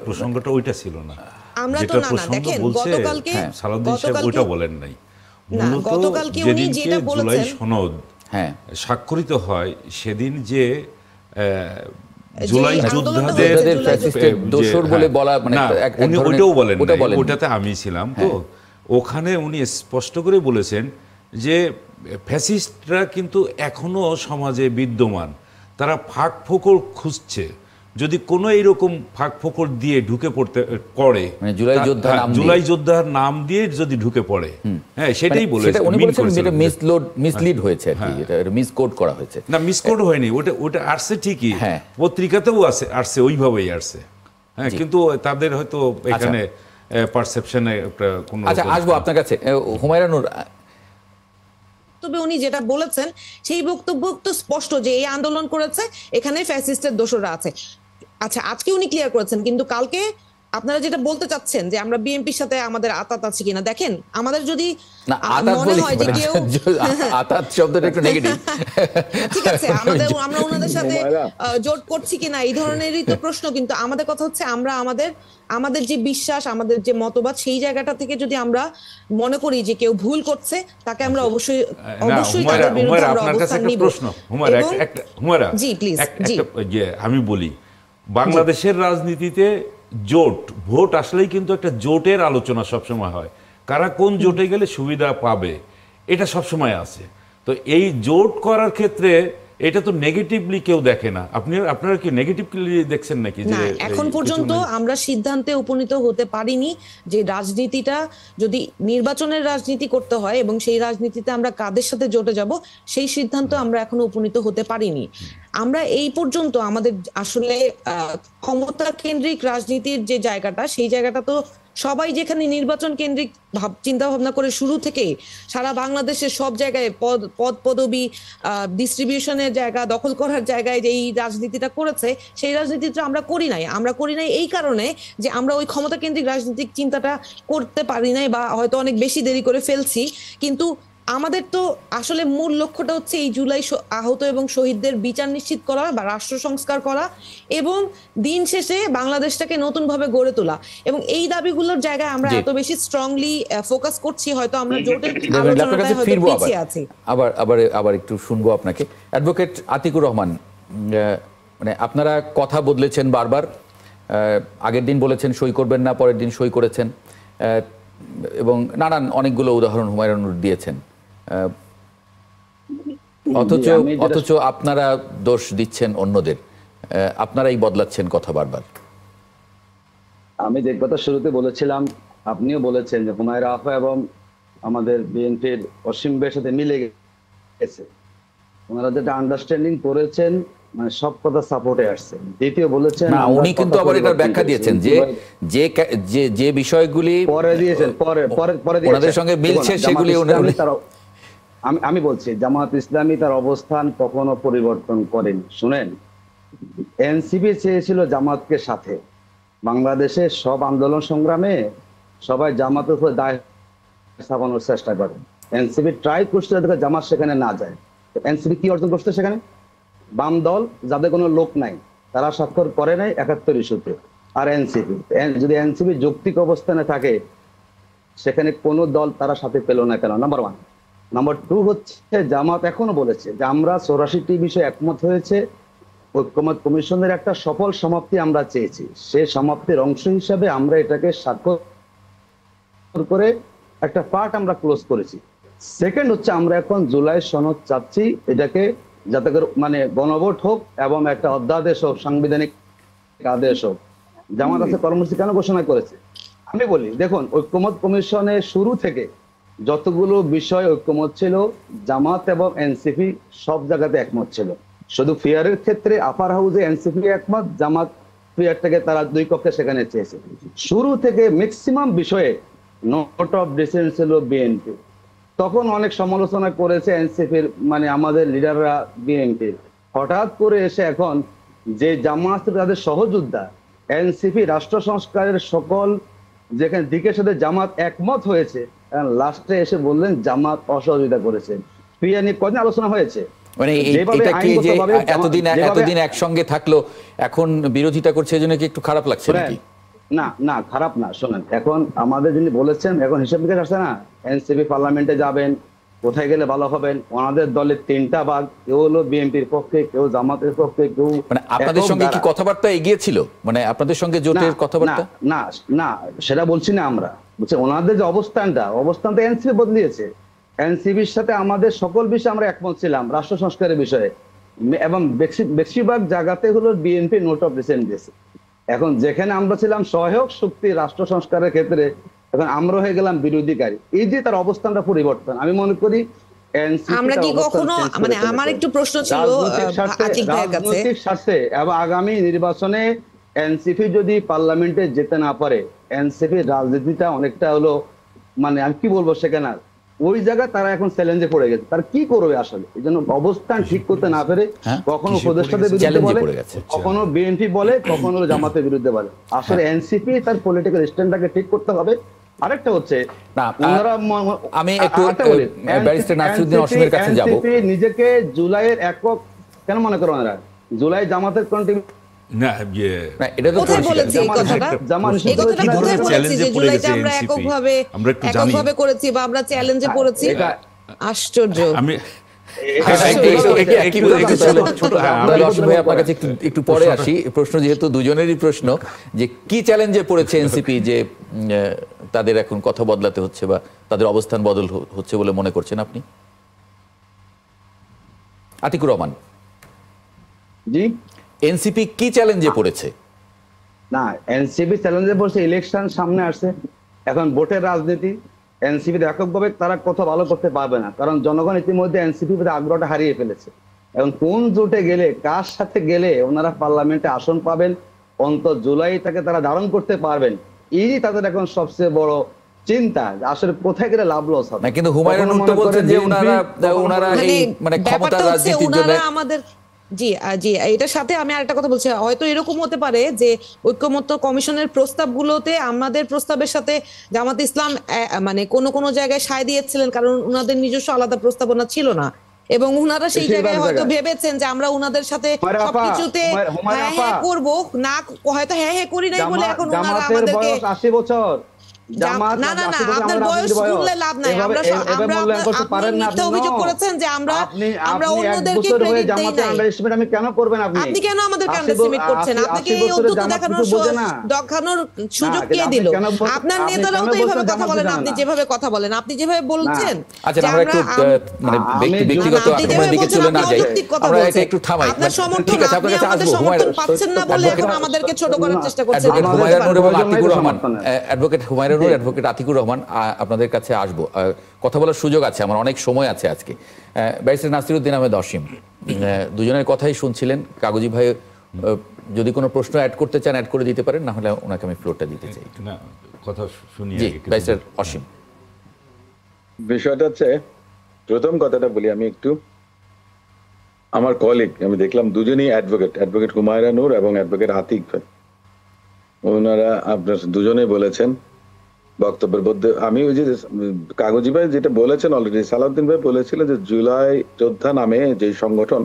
প্রসঙ্গটা ওইটা ছিল না। আমরা তো না দেখেন গতকালকে সালাউদ্দিন সাহেব ওইটা বলেন নাই। গতকালকে উনি যেটা বলেছেন জুলাই সনদ স্বাক্ষরিত হয় সেদিন যে জুলাই যোদ্ধাদের দোষর বলে বলা, মানে উনি ওইটাও বলেন, ওটাতে আমি ছিলাম তো। ওখানে উনি স্পষ্ট করে বলেছেন যে ফ্যাসিস্টরা কিন্তু এখনো সমাজে বিদ্যমান, তারা ফাঁক ফোকর খুঁজছে। যদি কোনো এইরকম ফাঁক ফোকর দিয়ে ঢুকে পড়ে, জুলাই যোদ্ধার নাম দিয়ে যদি ঢুকে পড়ে, হ্যাঁ সেটাই বলেছেন। মিসলিড হয়েছে, মিসকোড করা হয়েছে। না, মিসকোড হয়নি, ওটা আসছে ঠিকই, পত্রিকাতেও আসছে, ওইভাবেই আসছে। হ্যাঁ, কিন্তু তাদের হয়তো এখানে পারসেপশনে একটা কোনো আচ্ছা, আসবো আপনার কাছে। হুমায়রা নূর, তবে উনি যেটা বলেছেন সেই বক্তব্য তো স্পষ্ট যে এই আন্দোলন করেছে এখানে ফ্যাসিস্টের দোষরা আছে। আচ্ছা, আজকে উনি ক্লিয়ার করেছেন, কিন্তু কালকে আপনারা যেটা বলতে চাচ্ছেন যে আমরা বিএনপির সাথে আমাদের আতাত আছে কিনা, দেখেন আমাদের যদি না আতাত মনে বলি, হয় যে কেউ আতাত শব্দটা একটু নেগেটিভ। ঠিক আছে, আমরা ওনাদের সাথে জোট করছি কিনা এই ধরনেরই তো প্রশ্ন, কিন্তু আমাদের কথা হচ্ছে আমরা আমাদের যে বিশ্বাস, আমাদের যে মতবাদ, সেই জায়গাটা থেকে যদি আমরা মনে করি যে কেউ ভুল করছে, তাকে আমরা অবশ্যই তাদের বিরুদ্ধে আমরা অবস্থান নিব। প্রশ্ন হুমায়রা, জি প্লিজ, জি যে আমি বলি, বাংলাদেশের রাজনীতিতে জোট ভোট আসলেই কিন্তু একটা জোটের আলোচনা সবসময় হয়, কারা কোন জোটে গেলে সুবিধা পাবে, এটা সবসময় আছে। তো এই জোট করার ক্ষেত্রে এটা তো নেগেটিভলি কেউ দেখে না। আপনারা কি নেগেটিভলি দেখছেন নাকি? না, এখন পর্যন্ত আমরা সিদ্ধান্তে উপনীত হতে পারিনি যে রাজনীতিটা যদি নির্বাচনের রাজনীতি করতে হয় এবং সেই রাজনীতিতে আমরা কাদের সাথে জোটে যাব, সেই সিদ্ধান্ত আমরা এখনো উপনীত হতে পারিনি। আমরা এই পর্যন্ত আমাদের আসলে ক্ষমতা কেন্দ্রিক রাজনীতির যে জায়গাটা, সেই জায়গাটা তো সবাই যেখানে নির্বাচন কেন্দ্রিক চিন্তা ভাবনা করে শুরু থেকে সারা বাংলাদেশের সব জায়গায় পদ পদবি ডিস্ট্রিবিউশনের জায়গা দখল করার জায়গায় যে এই রাজনীতিটা করেছে, সেই রাজনীতিটা আমরা করি নাই এই কারণে যে আমরা ওই ক্ষমতা কেন্দ্রিক রাজনৈতিক চিন্তাটা করতে পারি নাই, বা হয়তো অনেক বেশি দেরি করে ফেলছি। কিন্তু আমাদের তো আসলে মূল লক্ষ্যটা হচ্ছে এই জুলাই আহত এবং শহীদদের বিচার নিশ্চিত করা বা রাষ্ট্র সংস্কার করা, এবং দিন শেষে বাংলাদেশটাকে নতুন ভাবে গড়ে তোলা। এবং এই দাবিগুলোর জায়গায় আমরা এত বেশি স্ট্রংলি ফোকাস করছি, হয়তো আমরা জোটের আলোচনাটায় হয়তো পিছিয়ে আছি। আবার একটু শুনবো আপনাকে। অ্যাডভোকেট আতিকুর রহমান, মানে আপনারা কথা বদলেছেন বারবার, আগের দিন বলেছেন সই করবেন না, পরের দিন সই করেছেন, এবং নানান অনেকগুলো উদাহরণ হুমায়রা নূর দিয়েছেন। অথচ আপনারা দোষ দিচ্ছেন অন্যদের, আপনারাই বদলাচ্ছেন কথা বারবার। আমি যে কথা শুরুতে বলেছিলাম, আপনিও বলেছেন যে হুমায়রা আফা এবং আমাদের বিএনপির অসীম ভাইয়ের সাথে মিলে গেছে, ওনারা যেটা আন্ডারস্ট্যান্ডিং করেছেন, মানে সব কথা সাপোর্টে আসছে। দ্বিতীয় বলেছেন, না উনি কিন্তু আবার এটার ব্যাখ্যা দিয়েছেন যে বিষয়গুলি পরে দিয়েছেন, পরে ওনাদের সঙ্গে মিলছে সেগুলি আমি বলছি জামাত ইসলামী তার অবস্থান কখনো পরিবর্তন করেনি। শুনেন, এনসিপি চেয়েছিল জামাতকে সাথে, বাংলাদেশের সব আন্দোলন সংগ্রামে সবাই জামাতের উপর দায় স্থাপনের চেষ্টা করে। এনসিপি ট্রাই করছে যাতে জামাত সেখানে না যায়। এনসিপি কি অর্জন করছে সেখানে? বাম দল যাদের কোনো লোক নাই, তারা স্বাক্ষর করে নাই ৭১ ইস্যুতে। আর এনসিপি যদি এনসিপি যৌক্তিক অবস্থানে থাকে, সেখানে কোনো দল তারা সাথে পেল না কেন? নাম্বার 1। নাম্বার 2 হচ্ছে জামাত এখনো বলেছে যে আমরা ৮৪টি বিষয়ে একমত হয়েছে, ঐক্যমত কমিশনের একটা সফল সমাপ্তি আমরা চেয়েছি, সেই সমাপ্তির অংশ হিসাবে আমরা এটাকে স্বাক্ষর করে একটা পার্ট আমরা ক্লোজ করেছি। সেকেন্ড হচ্ছে আমরা এখন জুলাই সনদ চাচ্ছি, এটাকে যাতে করে মানে গণভোট হোক এবং একটা অধ্যাদেশ হোক, সাংবিধানিক আদেশ হোক। জামাত আছে কর্মসূচি কেন ঘোষণা করেছে? আমি বলি, দেখুন, ঐক্যমত কমিশনের শুরু থেকে যতগুলো বিষয় ঐক্যমত ছিল, জামাত এবং এনসিপি সব জায়গাতে একমত ছিল। শুধু ফেয়ারের ক্ষেত্রে আপার হাউসে এনসিপি একমত, জামাত ফেয়ার থেকে তারা দুই কক্ষে সেখানে চেয়েছে। শুরু থেকে ম্যাক্সিমাম বিষয়ে নোট অফ ডিসেন্ট ছিল বিএনপি। তখন অনেক সমালোচনা করেছে এনসিপির, মানে আমাদের লিডাররা বিএনপির। হঠাৎ করে এসে এখন যে জামাত তাদের সহযোদ্ধা, এনসিপি রাষ্ট্র সংস্কারের সকল যেখানে দিকের সাথে জামাত একমত হয়েছে, লাস্টে এসে বললেন জামাত অসহযোগিতা করেছে। পিয়া নিয়ে কদিন আলোচনা হয়েছে, মানে এটা কি যে এতদিন একসঙ্গে থাকলো, এখন বিরোধিতা করছে, এজন্য কি একটু খারাপ লাগছে নাকি? না খারাপ না। শোনেন, এখন আমাদের যিনি বলেছেন, এখন হিসাব নিকাশ আসছে না, এনসিপি পার্লামেন্টে যাবেন, কোথায় গেলে ভালো হবেন। ওনাদের দলের 3টা ভাগ, কেউ হলো বিএনপির পক্ষে, কেউ জামাতের পক্ষে, কেউ। মানে আপনাদের সঙ্গে কি কথাবার্তা এগিয়েছিল? মানে আপনাদের সঙ্গে জোটের কথাবার্তা? না সেটা বলছি না আমরা, বুঝছে ওনাদের যে অবস্থানটা এনসিপি বদলিয়েছে। এনসিপির সাথে আমাদের সকল বিষয়ে আমরা একমত ছিলাম, রাষ্ট্র সংস্কারের বিষয়ে, এবং বেশিরভাগ জায়গাতে হলো বিএনপি নোট অফ ডিসেন্ট দিয়েছে। এখন যেখানে আমরা ছিলাম সহায়ক শক্তি রাষ্ট্র সংস্কারের ক্ষেত্রে, এখন আমরা হয়ে গেলাম বিরোধীকারী। এই যে তার অবস্থানটা পরিবর্তন, আমি মনে করি আমরা কি কখনো, মানে আমার একটু প্রশ্ন ছিল রাজনৈতিক স্বার্থে এবং আগামী নির্বাচনে এনসিপি যদি পার্লামেন্টে যেতে না পারে, এনসিপির রাজনীতিটা অনেকটা হলো, মানে আমি কি বলবো, সেখানে ওই জায়গায় তারা এখন চ্যালেঞ্জে পড়ে গেছে। তার কি করবে আসলে, এই জন্য অবস্থান ঠিক করতে না পেরে হ্যাঁ, কখনো কিসে উপদেষ্টাদের বিরুদ্ধে চ্যালেঞ্জে বলে, পড়ে গেছে। কখনো বিএনপি বলে, কখনো জামাতের বিরুদ্ধে বলে। আসলে এনসিপি তার পলিটিক্যাল স্ট্যান্ডটাকে ঠিক করতে হবে। আরেকটা হচ্ছে না, ওনারা আমি একটু ব্যারিস্টার নাসিরউদ্দিন অসীমের কাছে যাব। এনসিপি নিজেকে জুলাইয়ের একক কেন মনে করেন ওরা? জুলাই জামাতের কন্ট্রিবিউশন না, না, এটা তো কোথায় পরিষ্কার। বলেছি এই কথাটা? এই কথাটা কি কোথায় ধরনের বলেছি চ্যালেঞ্জে যে পড়ে জুলাইতে গেছে আমরা এনসিপি? আমরা একটু জানি। এককভাবে করেছি বা আমরা চ্যালেঞ্জে পড়েছি? আশ্চর্য। আমি আপনার কাছে একটু পরে আসি। প্রশ্ন যেহেতু দুজনেরই প্রশ্ন, যে কি চ্যালেঞ্জে পড়েছে এনসিপি যে তাদের এখন কথা বদলাতে হচ্ছে বা তাদের অবস্থান বদল হচ্ছে বলে মনে করছেন আপনি? আতিকুর রহমান, জি এনসিপি কি চ্যালেঞ্জে পড়েছে? না, এনসিপি চ্যালেঞ্জে পড়ছে, ইলেকশন সামনে আসছে, এখন ভোটের রাজনীতি। এনসিপি এককভাবে তারা কথা ভালো করতে পারবে না, কারণ জনগণ ইতিমধ্যে এনসিপি আগ্রহটা হারিয়ে ফেলেছে। এখন কোন জোটে গেলে, কার সাথে গেলে ওনারা পার্লামেন্টে আসন পাবেন, অন্তত জুলাইটাকে তারা ধারণ করতে পারবেন, এই তাদের এখন সবচেয়ে বড় চিন্তা। আসলে কোথায় গেলে লাভ লস হবে। না, কিন্তু হুমায়ুন তো বলছেন যে ওনারা এই মানে ক্ষমতার রাজনীতির জন্য আমাদের জি জি, এটার সাথে আমি আরেকটা কথা বলছি, হয়তো এরকম হতে পারে যে ঐক্যমত্য কমিশনের প্রস্তাবগুলোতে আমাদের প্রস্তাবের সাথে জামাত ইসলাম মানে কোন জায়গায় সায় দিয়েছিলেন, কারণ ওনাদের নিজস্ব আলাদা প্রস্তাবনা ছিল না, এবং ওনারা সেই জায়গায় হয়তো ভেবেছেন যে আমরা ওনাদের সাথে সবকিছুতে হ্যাঁ হ্যাঁ করবো না, হয়তো হ্যাঁ হ্যাঁ করি নাই বলে এখন ওনারা আমাদেরকে 80 বছর না না না, আপনার বয়স বললে লাভ নাই। আমরা মিথ্যা অভিযোগ করেছেন যে আমরা অন্যদেরকে ক্রেডিট দেই নাই। আমি কেন করবেন আপনি কেন আমাদের আন্ডারএস্টিমেট করছেন? আপনাকে এই অদ্ভুত দেখানোর সুযোগ কে দিল? আপনার নেতারাও তো এইভাবে কথা বলেন, আপনি যেভাবে কথা বলেন, আপনি যেভাবে বলছেন। আচ্ছা, আমরা একটু মানে ব্যক্তিগত আক্রমণের দিকে চলে না যাই, আমরা এটা একটু থামাই। আপনার সমর্থন, ঠিক আছে, আপনার কাছে আমাদের আসবো। সমর্থন পাচ্ছেন না বলে এখন আমাদেরকে ছোট করার চেষ্টা করছেন। হুমায়ুন নূর এবং আতিকুর রহমান, অ্যাডভোকেট হুমায়ুন নূর, অ্যাডভোকেট আতিকুর রহমান, আপনাদের কাছে আসবো। কথা বলার সুযোগ আছে, আমার অনেক সময় আছে আজকে। ব্যারিস্টার নাসিরউদ্দিন আহমেদ অসীম, দুজনের কথাই শুনছিলেন। কাগজি ভাই যদি কোনো প্রশ্ন অ্যাড করতে চান অ্যাড করে দিতে পারেন, না হলে ওনাকে আমি ফ্লোরটা দিতে চাই। না, কথা শুনিয়ে জি, ব্যারিস্টার অসীম। বিষয়টা হচ্ছে, প্রথম কথাটা বলি আমি একটু, আমার কলিগ আমি দেখলাম দুজনেই অ্যাডভোকেট হুমায়রা নূর এবং অ্যাডভোকেট আতিক ভাই, ওনারা আপনার দুজনেই বলেছেন বক্তব্যের মধ্যে। আমি ওই যে কাগজি ভাই যেটা বলেছেন অলরেডি, সালাউদ্দিন ভাই বলেছিলেন যে জুলাই যোদ্ধা নামে যে সংগঠন,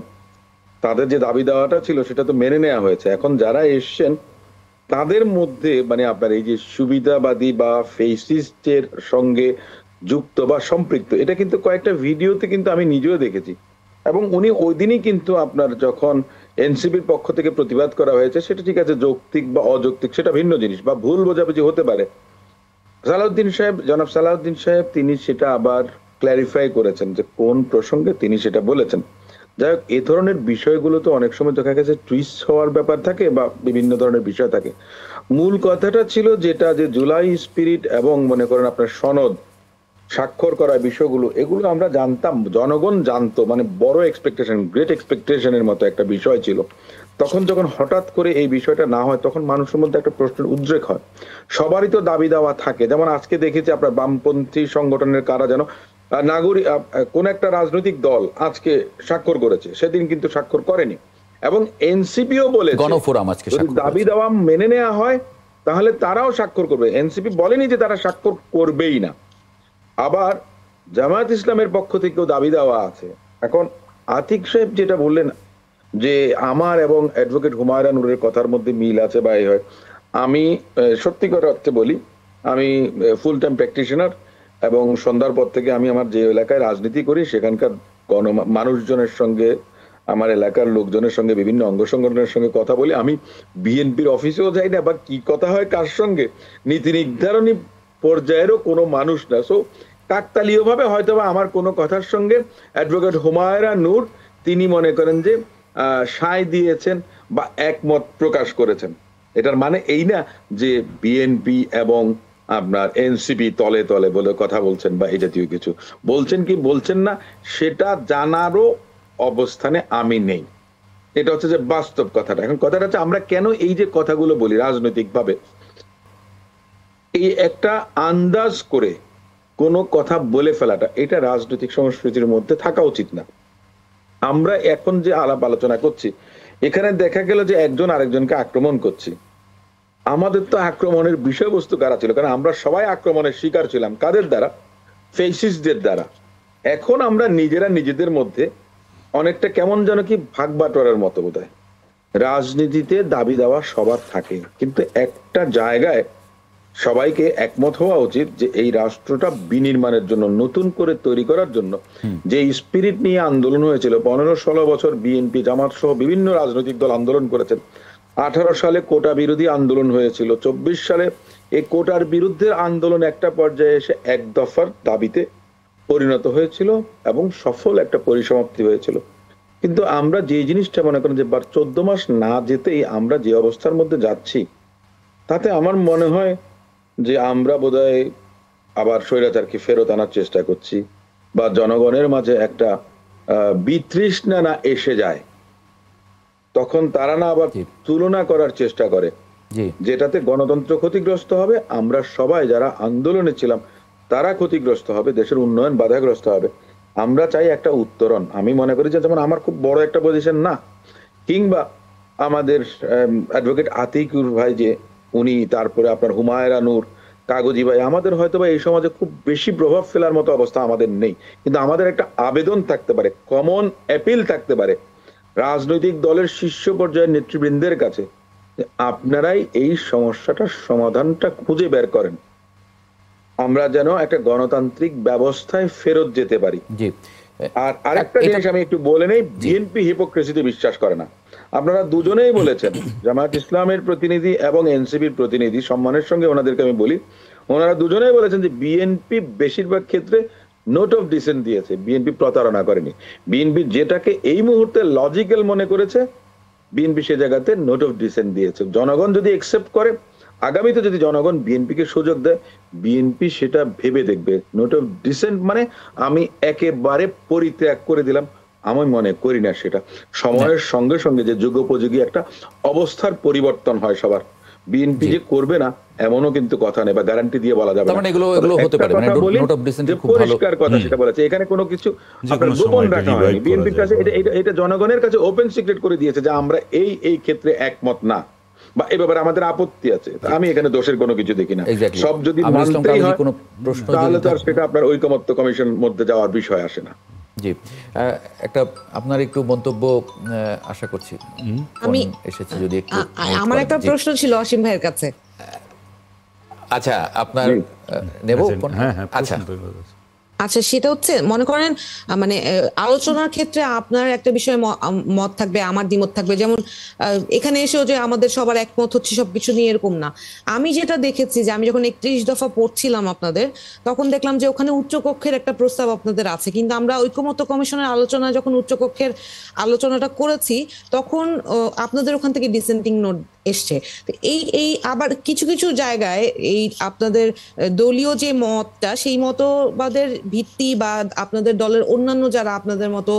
তাদের যে দাবি দেওয়াটা ছিল সেটা তো মেনে নেওয়া হয়েছে। এখন যারা এসছেন তাদের মধ্যে মানে আপনার এই যে সুবিধাবাদী বা ফেসিস্টের সঙ্গে যুক্ত বা সম্পৃক্ত, এটা কিন্তু কয়েকটা ভিডিওতে কিন্তু আমি নিজেও দেখেছি। এবং উনি ওই দিনই কিন্তু আপনার যখন এনসিপির পক্ষ থেকে প্রতিবাদ করা হয়েছে, সেটা ঠিক আছে, যৌক্তিক বা অযৌক্তিক সেটা ভিন্ন জিনিস, বা ভুল বোঝাবুঝি হতে পারে। জনাব সালাউদ্দিন সাহেব তিনি সেটা আবার ক্ল্যারিফাই করেছেন যে কোন প্রসঙ্গে তিনি সেটা বলেছেন। যাই হোক, এ ধরনের বিষয়গুলো তো অনেক সময় দেখা গেছে টুইস্ট হওয়ার ব্যাপার থাকে বা বিভিন্ন ধরনের বিষয় থাকে। মূল কথাটা ছিল যেটা, যে জুলাই স্পিরিট এবং মনে করেন আপনার সনদ স্বাক্ষর করা বিষয়গুলো, এগুলো আমরা জানতাম, জনগণ জানতো, মানে বড় এক্সপেকটেশন, গ্রেট এক্সপেকটেশনের মতো একটা বিষয় ছিল। তখন যখন হঠাৎ করে এই বিষয়টা না হয়, তখন মানুষের মধ্যে একটা প্রশ্নের উদ্রেক হয়। সবারই তো দাবি দাওয়া থাকে, যেমন আজকে দেখেছি আপনার বামপন্থী সংগঠনের কারা যেন নাগরিক কোন একটা রাজনৈতিক দল আজকে স্বাক্ষর করেছে, সেদিন কিন্তু স্বাক্ষর করেনি। এবং এনসিপিও বলেছে গণফোরাম আজকে দাবি দাওয়া মেনে নেওয়া হয় তাহলে তারাও স্বাক্ষর করবে। এনসিপি বলেনি যে তারা স্বাক্ষর করবেই না। আবার জামায়াত ইসলামের পক্ষ থেকেও দাবি দেওয়া আছে। এখন আতিক সাহেব যেটা বললেন যে আমার এবং অ্যাডভোকেট হুমায়রা নূরের কথার মধ্যে মিল আছে বা এই হয়, আমি সত্যিকার অর্থে বলি, আমি ফুল টাইম প্র্যাকটিশনার এবং সন্ধ্যার পর থেকে আমি আমার যে এলাকায় রাজনীতি করি সেখানকার মানুষজনের সঙ্গে, আমার এলাকার লোকজনের সঙ্গে, বিভিন্ন অঙ্গ সংগঠনের সঙ্গে কথা বলি। আমি বিএনপির অফিসেও যাই না, বা কি কথা হয় কার সঙ্গে, নীতি নির্ধারণী পর্যায়েরও কোনো মানুষ না। সো কাকতালীয় ভাবে হয়তো বা আমার কোনো কথার সঙ্গে অ্যাডভোকেট হুমায়রা নূর তিনি মনে করেন যে সায় দিয়েছেন বা একমত প্রকাশ করেছেন। এটার মানে এই না যে বিএনপি এবং আপনার এনসিপি তলে তলে বলে কথা বলছেন বা এই জাতীয় কিছু বলছেন কি বলছেন না সেটা জানারও অবস্থানে আমি নেই। এটা হচ্ছে যে বাস্তব কথাটা। এখন কথাটা হচ্ছে আমরা কেন এই যে কথাগুলো বলি রাজনৈতিক ভাবে, এই একটা আন্দাজ করে কোনো কথা বলে ফেলাটা, এটা রাজনৈতিক সংস্কৃতির মধ্যে থাকা উচিত না। আমরা এখন যে আলাপ আলোচনা করছি, এখানে দেখা গেল যে একজন আরেকজনকে আক্রমণ করছি। আমাদের তো আক্রমণের বিষয়বস্তু কারা ছিল? কারণ আমরা সবাই আক্রমণের শিকার ছিলাম। কাদের দ্বারা? ফেসিস্টদের দ্বারা। এখন আমরা নিজেরা নিজেদের মধ্যে অনেকটা কেমন যেন কি ভাগ বাটোয়ারার মতো বোধহয়। রাজনীতিতে দাবি দেওয়া সবার থাকে, কিন্তু একটা জায়গায় সবাইকে একমত হওয়া উচিত যে এই রাষ্ট্রটা বিনির্মাণের জন্য, নতুন করে তৈরি করার জন্য যে স্পিরিট নিয়ে আন্দোলন হয়েছিল, 15-16 বছর বিএনপি, জামাত সহ বিভিন্ন রাজনৈতিক দল আন্দোলন করেছেন। 18 সালে কোটা বিরোধী আন্দোলন হয়েছিল। 24 সালে এই কোটার বিরুদ্ধে আন্দোলন একটা পর্যায়ে এসে এক দফার দাবিতে পরিণত হয়েছিল এবং সফল একটা পরিসমাপ্তি হয়েছিল। কিন্তু আমরা যে জিনিসটা মনে করেন যে 14 মাস না যেতেই আমরা যে অবস্থার মধ্যে যাচ্ছি, তাতে আমার মনে হয় যে আমরা বোধহয় আবার স্বৈরাচারকে ফেরত আনার চেষ্টা করছি, বা জনগণের মাঝে একটা বিতৃষ্ণা না এসে যায়, তখন তারা না আবার তুলনা করার চেষ্টা করে, যেটাতে গণতন্ত্র ক্ষতিগ্রস্ত হবে, আমরা সবাই যারা আন্দোলনে ছিলাম তারা ক্ষতিগ্রস্ত হবে, দেশের উন্নয়ন বাধাগ্রস্ত হবে। আমরা চাই একটা উত্তরণ। আমি মনে করি যে যেমন আমার খুব বড় একটা পজিশন না, কিংবা আমাদের অ্যাডভোকেট আতিকুর ভাই যে উনি, তারপরে আপনার হুমায়রা নূর, কাগজি ভাই, আমাদের হয়তো বা এই সমাজে খুব বেশি প্রভাব ফেলার মতো অবস্থা আমাদের নেই, কিন্তু আমাদের একটা আবেদন থাকতে পারে, কমন অ্যাপিল থাকতে পারে রাজনৈতিক দলের শীর্ষ পর্যায়ের নেতৃবৃন্দের কাছে, যে আপনারাই এই সমস্যাটার সমাধানটা খুঁজে বের করেন, আমরা যেন একটা গণতান্ত্রিক ব্যবস্থায় ফেরত যেতে পারি। আর আরেকটা জিনিস আমি একটু বলে নেই, বিএনপি হিপোক্রেসিতে বিশ্বাস করে না। আপনারা দুজনেই বলেছেন, জামায়াত ইসলামের প্রতিনিধি এবং এনসিপির প্রতিনিধি, সম্মানের সঙ্গে ওনাদেরকে আমি বলি, ওনারা দুজনেই বলেছেন যে বিএনপি বেশিরভাগ ক্ষেত্রে নোট অফ ডিসেন্ট দিয়েছে, বিএনপি প্রতারণা করেনি। বিএনপি যেটাকে এই মুহূর্তে লজিক্যাল মনে করেছে, বিএনপি সে জায়গাতে নোট অফ ডিসেন্ট দিয়েছে। জনগণ যদি একসেপ্ট করে, আগামীতে যদি জনগণ বিএনপিকে সুযোগ দেয়, বিএনপি সেটা ভেবে দেখবে। নোট অফ ডিসেন্ট মানে আমি একেবারে পরিত্যাগ করে দিলাম, আমি মনে করি না সেটা। সময়ের সঙ্গে সঙ্গে যে যুগোপযোগী একটা অবস্থার পরিবর্তন হয় সবার, বিএনপি যে করবে না এমনও কিন্তু কথা নেই, বা গ্যারান্টি দিয়ে বলা যাবে না। এগুলো হতে পারে, মানে নোট অফ ডিসেন্ট খুব ভালো পরিষ্কার কথা সেটা বলেছে, এখানে কোনো কিছু গোপন রাখা হয়নি। বিএনপির কাছে এটা জনগণের কাছে ওপেন সিক্রেট করে দিয়েছে যে আমরা এই ক্ষেত্রে একমত না, বা এই ব্যাপারে আমাদের আপত্তি আছে। আমি এখানে দোষের কোনো কিছু দেখি না। সব যদি মানতেই হয় তাহলে তো সেটা আপনার ঐকমত্য কমিশন মধ্যে যাওয়ার বিষয় আসে না। জি, একটা আপনার একটু মন্তব্য আশা করছি। আমি এসেছি যদি একটু, আমার একটা প্রশ্ন ছিল অসীম ভাইয়ের কাছে। আচ্ছা, আপনার নেব? আচ্ছা আচ্ছা, সেটা হচ্ছে মনে করেন মানে আলোচনার ক্ষেত্রে আপনার একটা বিষয়ে মত থাকবে, আমার দ্বিমত থাকবে। যেমন এখানে এসেও যে আমাদের সবার একমত হচ্ছে সবকিছু নিয়ে, এরকম না। আমি যেটা দেখেছি যে আমি যখন 31 দফা পড়ছিলাম আপনাদের, তখন দেখলাম যে ওখানে উচ্চকক্ষের একটা প্রস্তাব আপনাদের আছে, কিন্তু আমরা ঐকমত্য কমিশনের আলোচনা যখন উচ্চকক্ষের আলোচনাটা করেছি, তখন আপনাদের ওখান থেকে ডিসেন্টিং নোট এসছে। এই আবার কিছু কিছু জায়গায় এই আপনাদের দলীয় যে মতটা, সেই মতবাদের ভিত্তি বা আপনাদের দলের অন্যান্য যারা আপনাদের মতো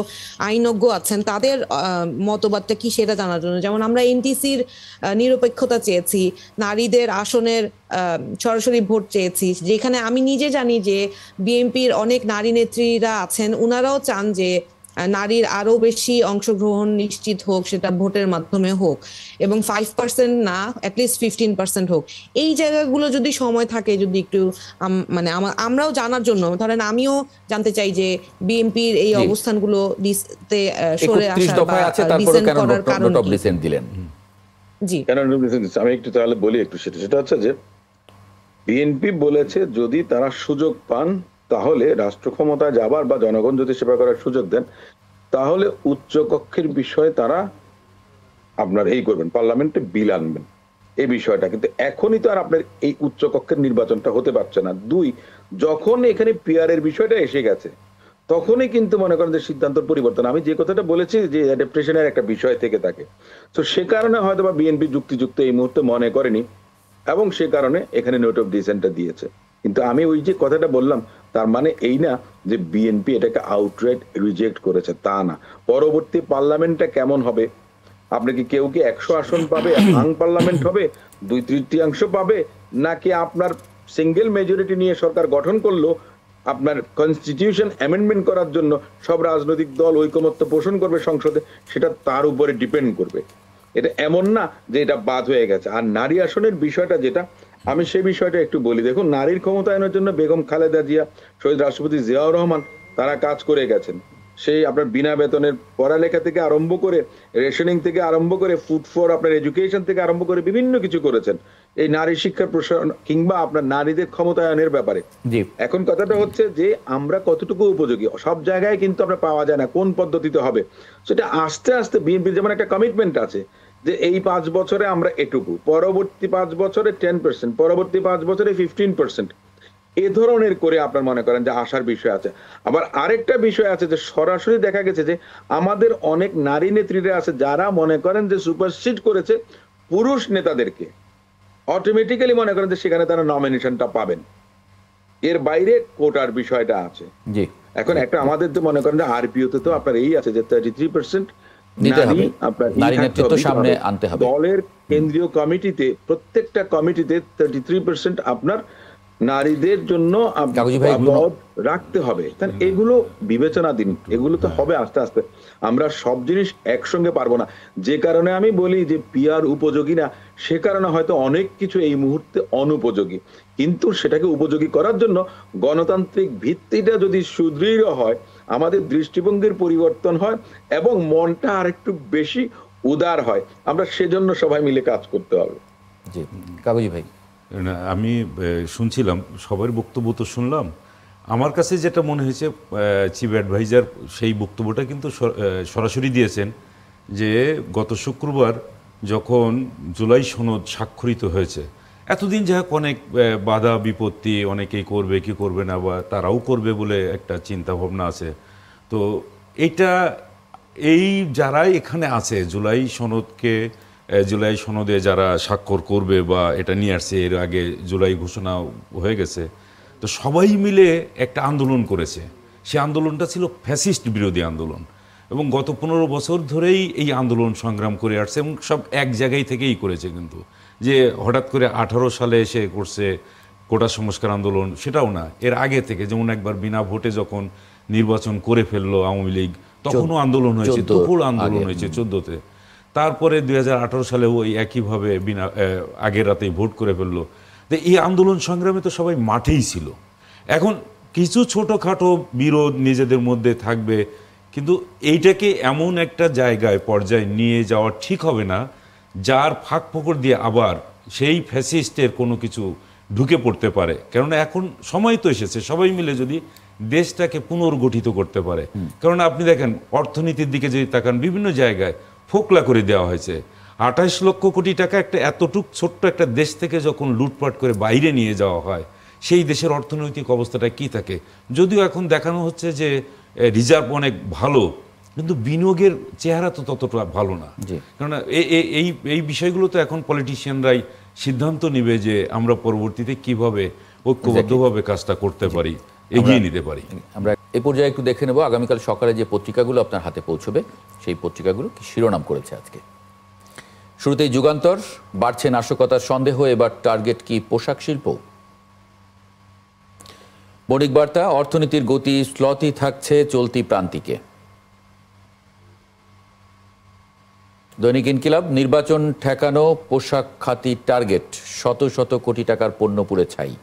আইনজ্ঞ আছেন তাদের মতবাদটা কি সেটা জানার জন্য। যেমন আমরা এনটিসির নিরপেক্ষতা চেয়েছি, নারীদের আসনের সরাসরি ভোট চেয়েছি, যেখানে আমি নিজে জানি যে বিএনপির অনেক নারী নেত্রীরা আছেন, উনারাও চান যে নারীর আরো বেশি অংশগ্রহণ নিশ্চিত হোক, সেটা ভোটের মাধ্যমে হোক, এবং 5% না অ্যাটলিস্ট 15% হোক। এই জায়গাগুলো যদি সময় থাকে, যদি একটু মানে আমরাও জানার জন্য, ধরেন আমিও জানতে চাই যে বিএনপির এই অবস্থানগুলো সরে আসা বা ডিসেন্ট করার কারণ দিলেন। জি, কেন আমি একটু তাহলে বলি একটু, সেটা হচ্ছে যে বিএনপি বলেছে যদি তারা সুযোগ পান তাহলে রাষ্ট্র ক্ষমতায় যাবার বা জনগণ যদি সেবা করার সুযোগ দেন, তাহলে উচ্চকক্ষের বিষয়ে তারা আপনার করবেন, পার্লামেন্টে বিল আনবেন এই বিষয়টা। কিন্তু এখনই তো আর আপনার এই উচ্চকক্ষের নির্বাচনটা হতে পারছে না। 2, যখন এখানে পিআরের বিষয়টা এসে গেছে, তখনই কিন্তু মনে করেন যে সিদ্ধান্ত পরিবর্তন। আমি যে কথাটা বলেছি যে অ্যাডাপ্টেশনের একটা বিষয় থেকে থাকে, তো সে কারণে হয়তো বা বিএনপি যুক্তিযুক্ত এই মুহূর্তে মনে করেনি, এবং সে কারণে এখানে নোট অফ ডিসেন্টটা দিয়েছে। কিন্তু আমি ওই যে কথাটা বললাম, তার মানে এই না যে বিএনপি এটাকে আউটরাইট রিজেক্ট করেছে, তা না। পরবর্তী পার্লামেন্টটা কেমন হবে, আপনি কি কেউ কি 100 আসন পাবে, হাং পার্লামেন্ট হবে, 2/3 পাবে, নাকি আপনার সিঙ্গেল মেজরিটি নিয়ে সরকার গঠন করলো, আপনার কনস্টিটিউশন অ্যামেন্ডমেন্ট করার জন্য সব রাজনৈতিক দল ঐকমত্য পোষণ করবে সংসদে, সেটা তার উপরে ডিপেন্ড করবে। এটা এমন না যে এটা বাদ হয়ে গেছে। আর নারী আসনের বিষয়টা যেটা, আমি সেই বিষয়টা একটু বলি। দেখুন, নারীর ক্ষমতায়নের জন্য বেগম খালেদা জিয়া, শহীদ রাষ্ট্রপতি জিয়াউর রহমান তারা কাজ করে গেছেন। সেই আপনার বিনা বেতনের পড়ালেখা থেকে আরম্ভ করে, রেশনিং থেকে আরম্ভ করে, ফুড ফর আপনার এডুকেশন থেকে আরম্ভ করে বিভিন্ন কিছু করেছেন এই নারী শিক্ষার প্রসারণ কিংবা আপনার নারীদের ক্ষমতায়নের ব্যাপারে। এখন কথাটা হচ্ছে যে আমরা কতটুকু উপযোগী, সব জায়গায় কিন্তু আমরা পাওয়া যায় না কোন পদ্ধতিতে হবে। সেটা আস্তে আস্তে বিএনপির যেমন একটা কমিটমেন্ট আছে যে এই 5 বছরে আমরা এটুকু, পরবর্তী 5 বছরে 10%, পরবর্তী 5 বছরে 15%, এ ধরনের করে আপনার মনে করেন যে আসার বিষয় আছে। আবার আরেকটা বিষয় আছে যে সরাসরি দেখা গেছে যে আমাদের অনেক নারী নেত্রীরা আছে যারা মনে করেন যে সুপারসিড করেছে পুরুষ নেতাদেরকে, অটোমেটিক্যালি মনে করেন যে সেখানে তারা নমিনেশনটা পাবেন। এর বাইরে কোটার বিষয়টা আছে। এখন একটা আমাদের তো মনে করেন যে আরপিওতে তো আপনার এই আছে যে 33% নারী নেতৃত্ব সামনে আনতে হবে। দলের কেন্দ্রীয় কমিটিতে, প্রত্যেকটা কমিটিতে 33% আপনার নারীদের জন্য পদ রাখতে হবে। এগুলো বিবেচনাধীন, এগুলো তো হবে আস্তে আস্তে। আমরা সব জিনিস একসঙ্গে পারবো না। যে কারণে আমি বলি যে পিআর উপযোগী না, সে কারণে হয়তো অনেক কিছু এই মুহূর্তে অনুপযোগী, কিন্তু সেটাকে উপযোগী করার জন্য গণতান্ত্রিক ভিত্তিটা যদি সুদৃঢ় হয়, আমাদের দৃষ্টিভঙ্গির পরিবর্তন হয় এবং মনটা আরেকটু বেশি উদার হয়, আমরা সেজন্য সবাই মিলে কাজ করতে হবে। জি কাগজি ভাই। আমি শুনছিলাম সবার বক্তব্য তো শুনলাম, আমার কাছে যেটা মনে হয়েছে চিফ অ্যাডভাইজার সেই বক্তব্যটা কিন্তু সরাসরি দিয়েছেন যে গত শুক্রবার যখন জুলাই সনদ স্বাক্ষরিত হয়েছে, এতদিন যাক অনেক বাধা বিপত্তি, অনেকেই করবে কি করবে না, বা তারাও করবে বলে একটা চিন্তা ভাবনা আছে। তো এইটা এই যারা এখানে আছে জুলাই সনদে যারা স্বাক্ষর করবে বা এটা নিয়ে আসছে, এর আগে জুলাই ঘোষণা হয়ে গেছে, তো সবাই মিলে একটা আন্দোলন করেছে। সে আন্দোলনটা ছিল ফ্যাসিস্ট বিরোধী আন্দোলন, এবং গত 15 বছর ধরেই এই আন্দোলন সংগ্রাম করে আসছে, এবং সব এক জায়গায় থেকেই করেছে। কিন্তু যে হঠাৎ করে 18 সালে এসে করছে কোটা সংস্কার আন্দোলন, সেটাও না, এর আগে থেকে। যেমন একবার বিনা ভোটে যখন নির্বাচন করে ফেললো আওয়ামী লীগ, তখনও আন্দোলন হয়েছে, তুমুল আন্দোলন হয়েছে 14-তে। তারপরে 2018 সালে ওই একইভাবে বিনা আগের রাতেই ভোট করে ফেললো। তো এই আন্দোলন সংগ্রামে তো সবাই মাঠেই ছিল। এখন কিছু ছোটোখাটো বিরোধ নিজেদের মধ্যে থাকবে, কিন্তু এইটাকে এমন একটা জায়গায় পর্যায়ে নিয়ে যাওয়া ঠিক হবে না যার ফাঁক ফোকর দিয়ে আবার সেই ফ্যাসিস্টের কোনো কিছু ঢুকে পড়তে পারে। কেননা এখন সময় তো এসেছে সবাই মিলে যদি দেশটাকে পুনর্গঠিত করতে পারে। কারণ আপনি দেখেন অর্থনীতির দিকে যদি তাকান, বিভিন্ন জায়গায় ফোকলা করে দেওয়া হয়েছে। 28 লক্ষ কোটি টাকা একটা এতটুক ছোট্ট একটা দেশ থেকে যখন লুটপাট করে বাইরে নিয়ে যাওয়া হয়, সেই দেশের অর্থনৈতিক অবস্থাটা কি থাকে। যদিও এখন দেখানো হচ্ছে যে রিজার্ভ অনেক ভালো, কিন্তু বিনিয়োগের চেহারা তো ততটা ভালো না। কারণ এই বিষয়গুলো তো এখন পলিটিশিয়ানরাই সিদ্ধান্ত নেবে যে আমরা পরবর্তীতে কিভাবে ঐক্যবদ্ধভাবে কাজটা করতে পারি, এগিয়ে নিতে পারি। আমরা এই পর্যায়ে একটু দেখে নেব আগামীকাল সকালে যে পত্রিকাগুলো আপনার হাতে পৌঁছবে, সেই পত্রিকাগুলো কি শিরোনাম করেছে আজকে। শুরুতেই যুগান্তর, বাড়ছে নাশকতার সন্দেহ, এবার টার্গেট কি পোশাক শিল্প। বণিক বার্তা, অর্থনীতির গতি স্লথই থাকছে চলতি প্রান্তিকে। দৈনিক ইনকিলাব, নির্বাচন ঠেকানো পোশাক খাতি টার্গেট, শত শত কোটি টাকার পণ্য পুড়ে ছাই।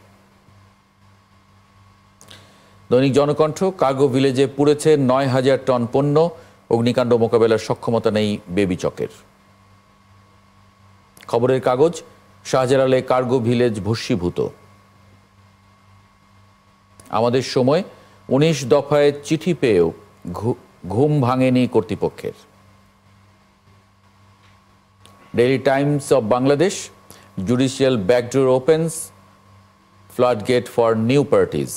দৈনিক জনকণ্ঠ, কার্গো ভিলেজে পুড়েছে 9,000 টন পণ্য, অগ্নিকাণ্ড মোকাবেলার সক্ষমতা নেই বেবিচকের। খবরের কাগজ, শাহজালালে কার্গো ভিলেজ ভস্মীভূত। আমাদের সময় 19 দফায় চিঠি পেয়েও ঘুম ভাঙেনি কর্তৃপক্ষের। Daily Times of Bangladesh, judicial backdoor opens, flood gate for new parties.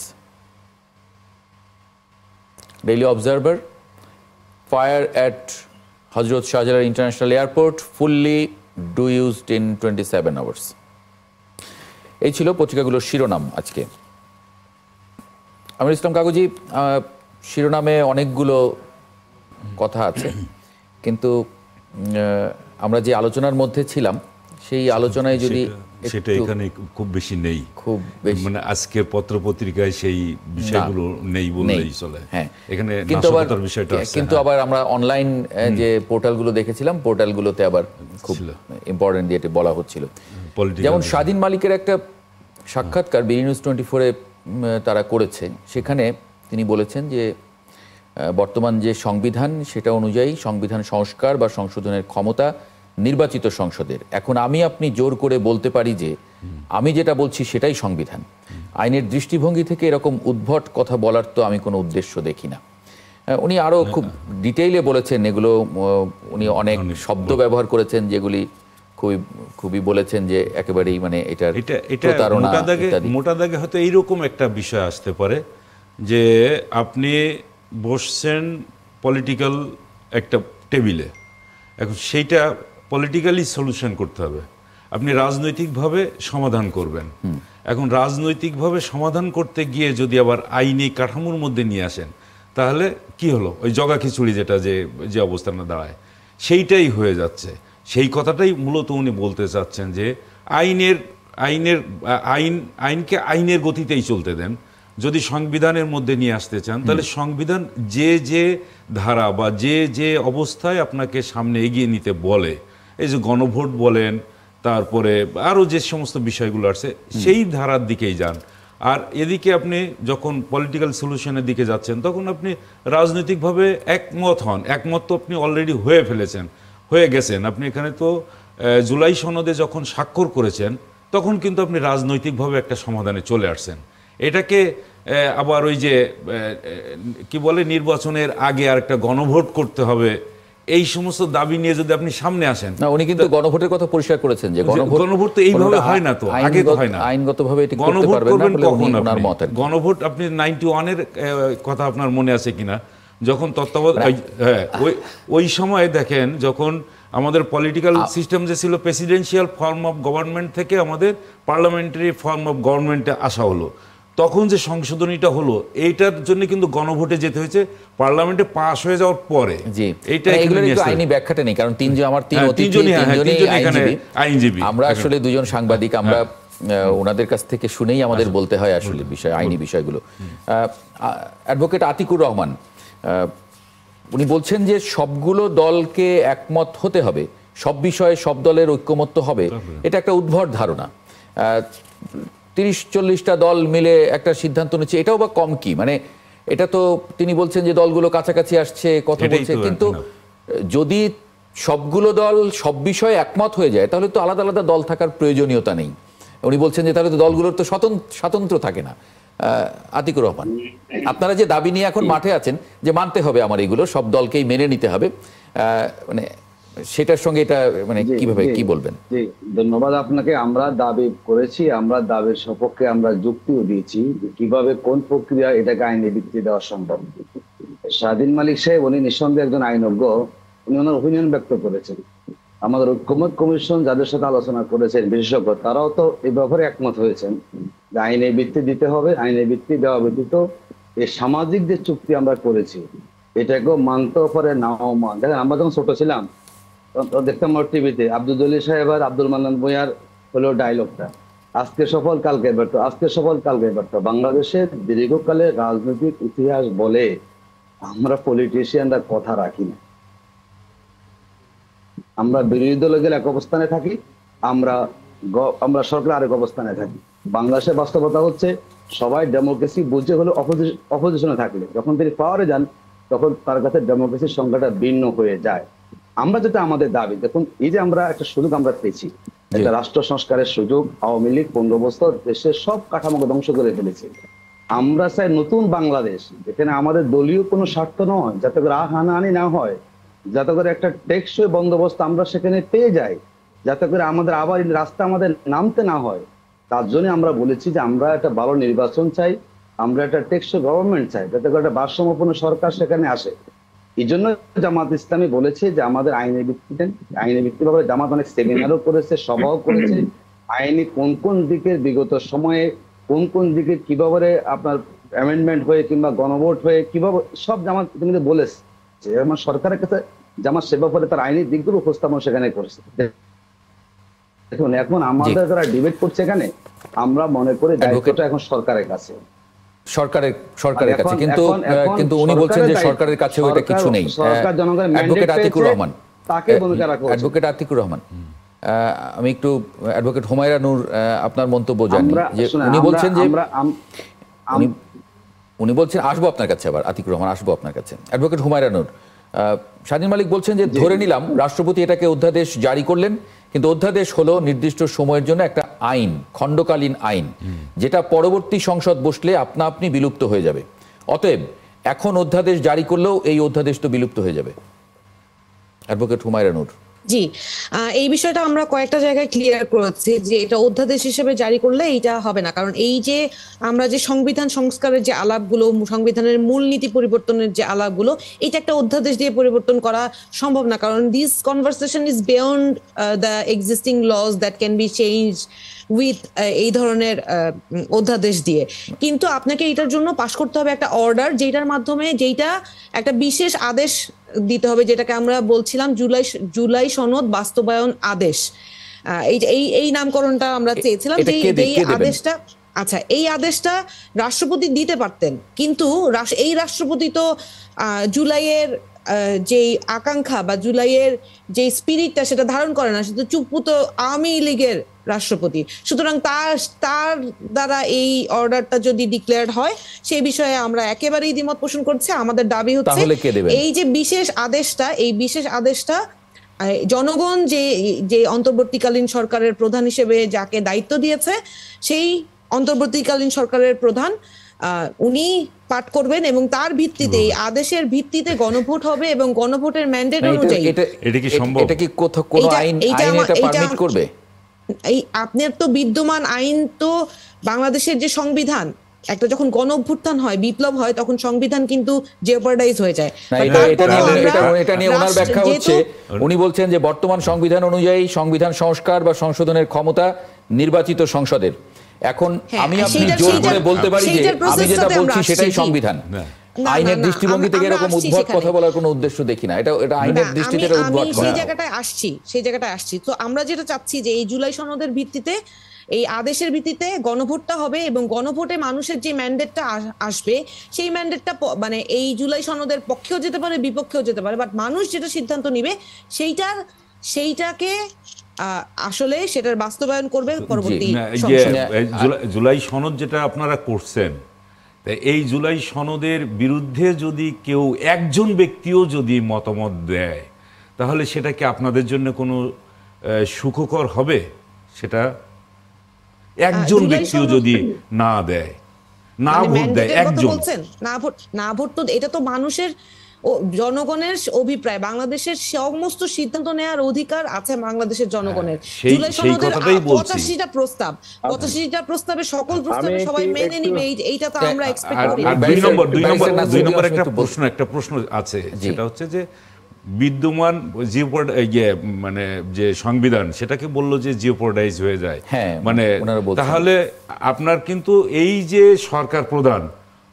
Daily Observer, fire at Hazrat Shahjalal international airport fully used in 27 hours। এই ছিল পত্রিকাগুলোর শিরোনাম আজকে। আমির ইসলাম কাগজি, শিরোনামে অনেকগুলো কথা আছে, কিন্তু আমরা যে আলোচনার মধ্যে ছিলাম সেই আলোচনায় যদি সেটা একটু এখানে খুব বেশি নেই, খুব বেশি মানে আজকের পত্রপত্রিকায় সেই বিষয়গুলো নেই বললেই চলে। হ্যাঁ, এখানে কিন্তু আবার নাশকতার বিষয়টা আছে, কিন্তু আবার আমরা অনলাইন যে পোর্টালগুলো দেখেছিলাম, পোর্টালগুলোতে আবার খুব ইম্পর্টেন্ট দিয়ে বলা হচ্ছিল। যেমন স্বাধীন মালিকের একটা সাক্ষাৎকার বিডি নিউজ 24-এ তারা করেছে, সেখানে তিনি বলেছেন যে বর্তমান যে সংবিধান সেটা অনুযায়ী সংবিধান সংস্কার বা সংশোধনের ক্ষমতা নির্বাচিত সংসদের। এখন আমি আপনি জোর করে বলতে পারি যে আমি যেটা বলছি সেটাই সংবিধান। আইনের দৃষ্টিভঙ্গি থেকে এরকম উদ্ভট কথা বলার তো আমি কোনো উদ্দেশ্য দেখি না। উনি আরো খুব ডিটেইলে বলেছেন এগুলো, উনি অনেক শব্দ ব্যবহার করেছেন যেগুলি খুবই বলেছেন যে একেবারেই মানে এটা মোটা দাগে হয়তো এইরকম একটা বিষয় আসতে পারে যে আপনি বসছেন পলিটিক্যাল একটা টেবিলে, এখন সেইটা পলিটিক্যালি সলিউশন করতে হবে, আপনি রাজনৈতিকভাবে সমাধান করবেন। এখন রাজনৈতিকভাবে সমাধান করতে গিয়ে যদি আবার আইনি কাঠামোর মধ্যে নিয়ে আসেন, তাহলে কি হলো, ওই জগা খিচুড়ি যেটা যে অবস্থানে দাঁড়ায় সেইটাই হয়ে যাচ্ছে। সেই কথাটাই মূলত উনি বলতে চাচ্ছেন যে আইনকে আইনের গতিতেই চলতে দেন। যদি সংবিধানের মধ্যে নিয়ে আসতে চান তাহলে সংবিধান যে ধারা বা যে অবস্থায় আপনাকে সামনে এগিয়ে নিতে বলে, এই যে গণভোট বলেন, তারপরে আরও যে সমস্ত বিষয়গুলো আছে সেই ধারার দিকেই যান। আর এদিকে আপনি যখন পলিটিক্যাল সলিউশনের দিকে যাচ্ছেন তখন আপনি রাজনৈতিকভাবে একমত তো আপনি অলরেডি হয়ে গেছেন। আপনি এখানে তো জুলাই সনদে যখন স্বাক্ষর করেছেন তখন কিন্তু আপনি রাজনৈতিকভাবে একটা সমাধানে চলে আসছেন। এটাকে আবার ওই যে কি বলে নির্বাচনের আগে আর একটা গণভোট করতে হবে, এই সমস্ত দাবি নিয়ে যদি আপনি সামনে আসেন। না, উনি কিন্তু গণভোটের কথা পরিষ্কার করেছেন যে গণভোট তো এইভাবে হয় না, তো আগে তো হয় না, আইনগতভাবে এটি করতে পারবেন না বলে ওনার মত। গণভোট আপনি 91-এর কথা আপনার মনে আছে কিনা, যখন তত্ত্বাবধায়ক ওই সময় দেখেন, যখন আমাদের পলিটিক্যাল সিস্টেম যে ছিল প্রেসিডেন্সিয়াল ফর্ম অফ গভর্নমেন্ট থেকে আমাদের পার্লামেন্টারি ফর্ম অফ গভর্নমেন্টে আসা হলো, তখন যে সংশোধনীটা হলো এইটার জন্য কিন্তু গণভোটে যেতে হয়েছে পার্লামেন্টে পাস হয়ে যাওয়ার পরে। এইটা আইনি ব্যাখ্যাটা নেই, কারণ আমার আইনজীবী, আমরা আসলে দুজন সাংবাদিক, আমরা ওনাদের কাছ থেকে শুনেই আমাদের বলতে হয় আসলে আইনি বিষয়গুলো। অ্যাডভোকেট আতিকুর রহমান উনি বলছেন যে সবগুলো দলকে একমত হতে হবে, সব বিষয়ে সব দলের ঐক্যমত্য হবে, এটা একটা উদ্ভট ধারণা। 30-40টা দল মিলে একটা সিদ্ধান্ত নিচ্ছে, এটাও বা কম কি? মানে এটা তো তিনি বলছেন যে দলগুলো কাছাকাছি আসছে, কথা বলছে, কিন্তু যদি সবগুলো দল সব বিষয়ে একমত হয়ে যায় তাহলে তো আলাদা আলাদা দল থাকার প্রয়োজনীয়তা নেই। উনি বলছেন যে তাহলে তো দলগুলোর তো স্বতন্ত্র থাকে না। আতিকুর রহমান, আপনারা যে দাবি নিয়ে এখন মাঠে আছেন যে মানতে হবে আমার এগুলো, সব দলকেই মেনে নিতে হবে, মানে সেটার সঙ্গে এটা মানে কিভাবে কি বলবেন? জি, ধন্যবাদ আপনাকে। আমরা দাবি করেছি, আমরা দাবির সপক্ষে আমরা যুক্তিও দিয়েছি কিভাবে কোন প্রক্রিয়া এটাকে আইনি ভিত্তি দেওয়া সম্ভব। স্বাধীন মালিক সাহেব উনি নিঃসন্দেহে একজন আইনজ্ঞ, উনি ওনার ওপিনিয়ন ব্যক্ত করেছেন। আমাদের ঐক্যমত কমিশন যাদের সাথে আলোচনা করেছেন বিশেষজ্ঞ, তারাও তো এই ব্যাপারে একমত হয়েছেন যে আইনের ভিত্তি দিতে হবে। আইনের ভিত্তি দেওয়া ব্যতীত এই সামাজিক যে চুক্তি আমরা করেছি এটাকেও মানতেও পারে, নাও মান। দেখেন, আমরা যখন ছোট ছিলাম দেখতাম আমার টিভিতে আব্দুল জলিল সাহেব আর আব্দুল মান্নান ভূঁইয়ার হলো ডায়লগটা, আজকে সফল কালকে ব্যর্থ, আজকে সফল কালকে ব্যর্থ। বাংলাদেশের দীর্ঘকালের রাজনৈতিক ইতিহাস বলে আমরা পলিটিশিয়ানরা কথা রাখি না। আমরা বিরোধী দলে গেলে এক অবস্থানে থাকি, আমরা সরকার আরেক অবস্থানে থাকি। বাংলাদেশের বাস্তবতা হচ্ছে সবাই ডেমোক্রেসি বুঝে হলো অপোজিশনে থাকলে, যখন তিনি পাওয়ারে যান তখন তার কাছে ডেমোক্রেসির সংখ্যাটা ভিন্ন হয়ে যায়। আমরা যেটা আমাদের দাবি, দেখুন এই যে আমরা একটা সুযোগ আমরা পেয়েছি, একটা রাষ্ট্র সংস্কারের সুযোগ। আওয়ামী লীগ 15 বছর দেশের সব কাঠামোকে ধ্বংস করে ফেলেছে। আমরা চাই নতুন বাংলাদেশ, যেখানে আমাদের দলীয় কোনো স্বার্থ নয়, যাতে করে হানাহানি না হয়, যাতে করে একটা টেকসই বন্দোবস্ত আমরা সেখানে পেয়ে যাই, যাতে করে আমাদের আবার রাস্তা আমাদের নামতে না হয়। তার জন্য আমরা বলেছি যে আমরা একটা ভালো নির্বাচন চাই, আমরা একটা টেকসই গভর্নমেন্ট চাই, যাতে করে একটা ভারসাম্যপূর্ণ সরকার সেখানে আসে। এই জন্য জামাত ইসলামী বলেছে যে আমাদের আইনের ভিত্তি দেন। আইনের ভিত্তি ভাবে জামাত অনেক সেমিনারও করেছে, সভাও করেছে। আইনি কোন কোন দিকের বিগত সময়ে কোন দিকে কিভাবে আপনার অ্যামেন্ডমেন্ট হয়ে কিংবা গণভোট হয়ে কিভাবে সব জামাত ইসলামী বলেছে। আমার সরকারের কাছে জামাত সে ব্যাপারে তার আইনি দিকগুলো উপস্থাপন সেখানে করেছে। দেখুন এখন আমাদের যারা ডিবেট করছে এখানে, আমরা মনে করি দায়িত্বটা এখন সরকারের কাছে, সরকারের কাছে, কিন্তু উনি বলছেন যে সরকারের কাছেও এটা কিছু নেই। অ্যাডভোকেট আতিকুর রহমান, তাকে ভূমিকা রাখা উচিত। অ্যাডভোকেট আতিকুর রহমান, আমি একটু অ্যাডভোকেট হুমায়রা নূর আপনার মন্তব্য জানি যে উনি বলছেন যে উনি বলছেন, আসবো আপনার কাছে আবার আতিকুর রহমান, আসবো আপনার কাছে। অ্যাডভোকেট হুমায়রা নূর, স্বাধীন মালিক বলছেন যে ধরে নিলাম রাষ্ট্রপতি এটাকে অধ্যাদেশ জারি করলেন, কিন্তু অধ্যাদেশ হলো নির্দিষ্ট সময়ের জন্য একটা আইন, খণ্ডকালীন আইন, যেটা পরবর্তী সংসদ বসলে আপনা আপনি বিলুপ্ত হয়ে যাবে। অতএব এখন অধ্যাদেশ জারি করলেও এই অধ্যাদেশ তো বিলুপ্ত হয়ে যাবে। অ্যাডভোকেট হুমায়রা নূর, জি, এই বিষয়টা আমরা কয়েকটা জায়গায় ক্লিয়ার করেছি যে এটা অধ্যাদেশ হিসেবে জারি করলে এইটা হবে না, কারণ এই যে আমরা যে সংবিধান সংস্কারের যে আলাপগুলো, সংবিধানের মূলনীতি পরিবর্তনের যে আলাপগুলো, এটা একটা অধ্যাদেশ দিয়ে পরিবর্তন করা সম্ভব না, কারণ this conversation is beyond the existing laws that can be change with এই ধরনের অধ্যাদেশ দিয়ে। কিন্তু আপনাকে এটার জন্য পাশ করতে হবে একটা অর্ডার, যেটার মাধ্যমে যেটা একটা বিশেষ আদেশ দিতে হবে, যেটাকে আমরা বলছিলাম জুলাই সনদ বাস্তবায়ন আদেশ। এই নামকরণটা আমরা চেয়েছিলাম যে এই আদেশটা, আচ্ছা এই আদেশটা রাষ্ট্রপতি দিতে পারতেন, কিন্তু এই রাষ্ট্রপতি তো জুলাইয়ের যে আকাঙ্ক্ষা বা জুলাইয়ের যে স্পিরিটটা সেটা ধারণ করে না, সেটা চুপপুত আওয়ামী লীগের রাষ্ট্রপতি। সুতরাং তার দ্বারা এই অর্ডারটা যদি ডিক্লেয়ার্ড হয়, সেই বিষয়ে আমরা একেবারেই দ্বিমত পোষণ করছি। আমাদের দাবি হচ্ছে এই যে বিশেষ আদেশটা, এই বিশেষ আদেশটা জনগণ যে অন্তর্বর্তীকালীন সরকারের প্রধান হিসেবে যাকে দায়িত্ব দিয়েছে, সেই অন্তর্বর্তীকালীন সরকারের প্রধান উনি পাঠ করবেন এবং তার ভিত্তিতে, এই আদেশের ভিত্তিতে গণভোট হবে এবং গণভোটের ম্যান্ডেট অনুযায়ী এটা কি সম্ভব? এটা কি কোনো আইন এটা পারমিট করবে? এই আপনার তো বিদ্যমান আইন তো বাংলাদেশের যে সংবিধান, একটা যখন গণ অভ্যুত্থান হয়, বিপ্লব হয়, তখন সংবিধান কিন্তু জেপারডাইজ হয়ে যায়। এটা নিয়ে ওনার ব্যাখ্যা হচ্ছে, উনি বলছেন যে বর্তমান সংবিধান অনুযায়ী সংবিধান সংস্কার বা সংশোধনের ক্ষমতা নির্বাচিত সংসদের। এখন আমি আপনি জোর করে বলতে পারি যে আমি যেটা বলছি সেটাই সংবিধান। আইনের দৃষ্টিভঙ্গি থেকে এরকম উদ্ভট কথা বলার কোনো উদ্দেশ্য দেখি না। এটা আইনের দৃষ্টিতে উদ্ভট কথা। সেই জায়গাটায় আসছি। তো আমরা যেটা চাচ্ছি যে এই জুলাই সনদের ভিত্তিতে, এই আদেশের ভিত্তিতে গণভোটটা হবে এবং গণভোটে মানুষের যে ম্যান্ডেটটা আসবে, সেই ম্যান্ডেটটা মানে এই জুলাই সনদের পক্ষেও যেতে পারে, বিপক্ষেও যেতে পারে, বাট মানুষ যেটা সিদ্ধান্ত নিবে সেইটাকে আসলে সেটার বাস্তবায়ন করবে পরবর্তী জুলাই সনদ যেটা আপনারা করছেন, এই জুলাই সনদের বিরুদ্ধে যদি কেউ একজন ব্যক্তিও যদি মতামত দেয়, তাহলে সেটা কি আপনাদের জন্য কোনো সুখকর হবে? সেটা একজন ব্যক্তিও যদি না দেয়, না ভোট দেয়, একজন না ভোট, তো এটা তো মানুষের জনগণের অভিপ্রায়। বাংলাদেশের সমস্ত সিদ্ধান্ত নেওয়ার অধিকার আছে বাংলাদেশের জনগণের। জুলাই সনদের 85টা প্রস্তাব, 85টা প্রস্তাবের সকল প্রস্তাবে সবাই মেনে নিবে, এইটা তো আমরা এক্সপেক্ট করি। দুই নম্বর একটা প্রশ্ন আছে, সেটা হচ্ছে যে বিদ্যমান মানে যে সংবিধান, সেটাকে বললো যে জিওপোর্ডাইজ হয়ে যায়, মানে তাহলে আপনার কিন্তু এই যে সরকার প্রধান,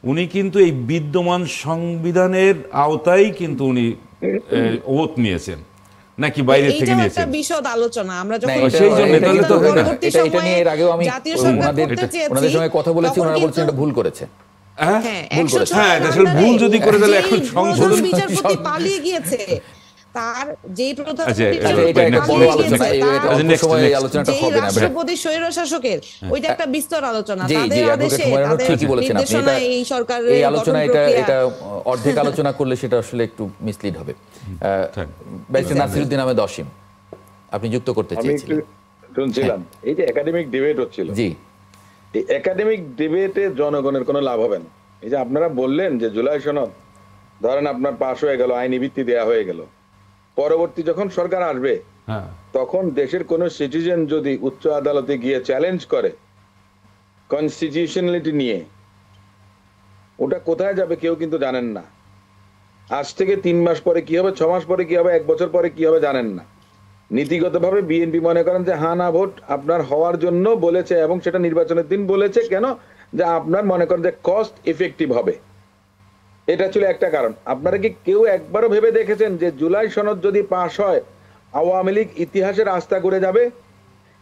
উনি কিন্তু এই বিদ্যমান সংবিধানের আওতায় কিন্তু উনি ওত নিয়েছেন নাকি বাইরে থেকে নিয়েছেন? বিশদ আলোচনা আমরা যখন সেই জন্য তাহলে তো হয় না। এটা নিয়ে এর আগেও আমি ওনাদের সঙ্গে কথা বলেছি, ওনারা বলছেন এটা ভুল করেছে। ভুল যদি করে তাহলে এখন সংশোধন বিচারপতি পালিয়ে গিয়েছে, তার যে রাষ্ট্রপতি স্বৈর শাসকের, ওইটা একটা বিস্তর আলোচনা। এই আলোচনা এটা অর্ধেক আলোচনা করলে সেটা আসলে একটু মিসলিড হবে। ব্যারিস্টার নাসিরউদ্দিন আহমেদ অসীম, আপনি যুক্ত করতে চেয়েছিলেন। শুনছিলাম এই যে একাডেমিক ডিবেট হচ্ছিল, জি, এই একাডেমিক ডিবেটে জনগণের কোনো লাভ হবে না। এই যে আপনারা বললেন যে জুলাই সনদ ধরেন আপনার পাশ হয়ে গেল, আইনি ভিত্তি দেয়া হয়ে গেল, পরবর্তী যখন সরকার আসবে তখন দেশের কোন সিটিজেন যদি উচ্চ আদালতে গিয়ে চ্যালেঞ্জ করে কনস্টিটিউশনালিটি নিয়ে, ওটা কোথায় যাবে কেউ কিন্তু জানেন না। আজ থেকে 3 মাস পরে কি হবে, 6 মাস পরে কি হবে, 1 বছর পরে কি হবে জানেন না। নীতিগতভাবে বিএনপি মনে করেন যে হা না ভোট আপনার হওয়ার জন্য বলেছে, এবং সেটা নির্বাচনের দিন বলেছে কেন, যে আপনার মনে করেন যে কস্ট ইফেক্টিভ হবে। এটা ছিল একটা কারণ। আপনারা কি কেউ একবারও ভেবে দেখেছেন যে জুলাই সনদ যদি পাশ হয় আওয়ামী লীগ ইতিহাসের আস্থা করে যাবে?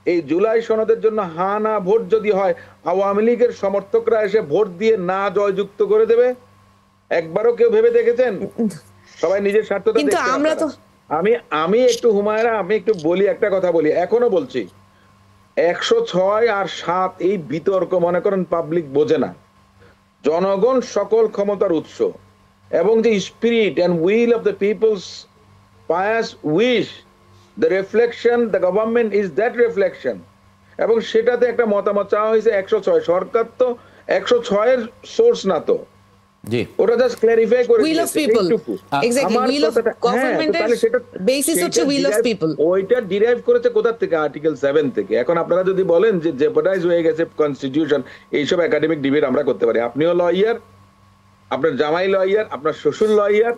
এই জুলাই সনদের জন্য হা না ভোট যদি হয়, আওয়ামী লীগের সমর্থকরা এসে ভোট দিয়ে না জয়যুক্ত করে দেবে? একবারও কেউ ভেবে দেখেছেন? সবাই নিজের স্বার্থটা কিন্তু দেখছে আমরা তো আমি একটু হুমায়রা, আমি একটু বলি, একটা কথা বলি, এখনো বলছি, 106 আর 7 এই বিতর্ক মনে করেন পাবলিক বোঝে না। জনগণ সকল ক্ষমতার উৎস, এবং যে spirit and will of the people's pious wish, the reflection, the government is that reflection. এবং সেটাতে একটা মতামত চাওয়া হয়েছে 106। সরকার তো 106 এর সোর্স না, তো জি ওটা জাস্ট ক্ল্যারিফাই করে will of দিয়েছে, people, এইটুকু। exactly, আমার will of কথাটা- হ্যাঁ, government তো তাহলে সেটা- basis হচ্ছে সেইটা will of derive- people। ওইটা ডিরাইভ করেছে কোথা থেকে? আর্টিকেল 7 থেকে। এখন আপনারা যদি বলেন যে জেপার্ডাইজ হয়ে গেছে কনস্টিটিউশন, এইসব একাডেমিক ডিবেট আমরা করতে পারি। আপনিও লয়ার, আপনার জামাই লয়ার, আপনার শ্বশুর লয়ার,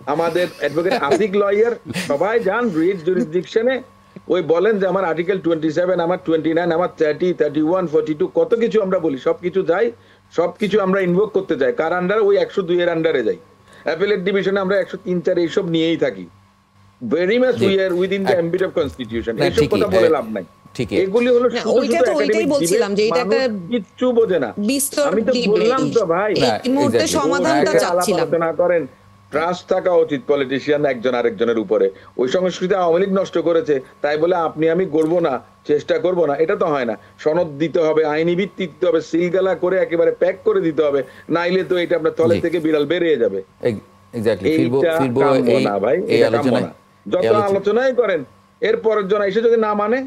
আমাদের অ্যাডভোকেট আতিক লয়ার, সবাই যান রিড জুরিসডিকশনে, ওই বলেন যে আমার আর্টিকেল 27, আমার 29, আমার 30, 31, 42 কত কিছু আমরা বলি, সবকিছু যাই, সবকিছু আমরা ইনভোক করতে যাই। কার আন্ডারে? ওই 102 এর আন্ডারে যাই। অ্যাপিলেট ডিভিশনে আমরা 103, 4 এইসব নিয়েই থাকি। Very much we are within the Embit of constitution. না, এইসব কথা বলে লাভ নাই। ঠিকই। এগুলি হলো না, শুধু ওইটা তো ওইটাই academic বলছিলাম যে debate, এটা একটা মানুষ কিচ্ছু বোঝে না। বিস্তর আমি তো বললাম তো ভাই, না, এই মুহূর্তে exactly. সমাধানটা আলাপ চাচ্ছিলাম। আলোচনা করেন। ট্রাস্ট থাকা উচিত পলিটিশিয়ান একজন আরেকজনের উপরে। ওই সংস্কৃতি আওয়ামী লীগ নষ্ট করেছে, তাই বলে আপনি আমি করবো না, চেষ্টা করব না, এটা তো হয় না। সনদ দিতে হবে, আইনি ভিত্তি দিতে হবে, সিলগালা করে একেবারে প্যাক করে দিতে হবে, নাইলে তো এটা আপনার তলে জি। থেকে বিড়াল বেরিয়ে যাবে। এক্স্যাক্টলি এইটা ফিরবো কাম্য এই না ভাই, এই এটা কাম্য আলোচনায়। না। যত আলোচনাই করেন, এর পরের জন এসে যদি না মানে,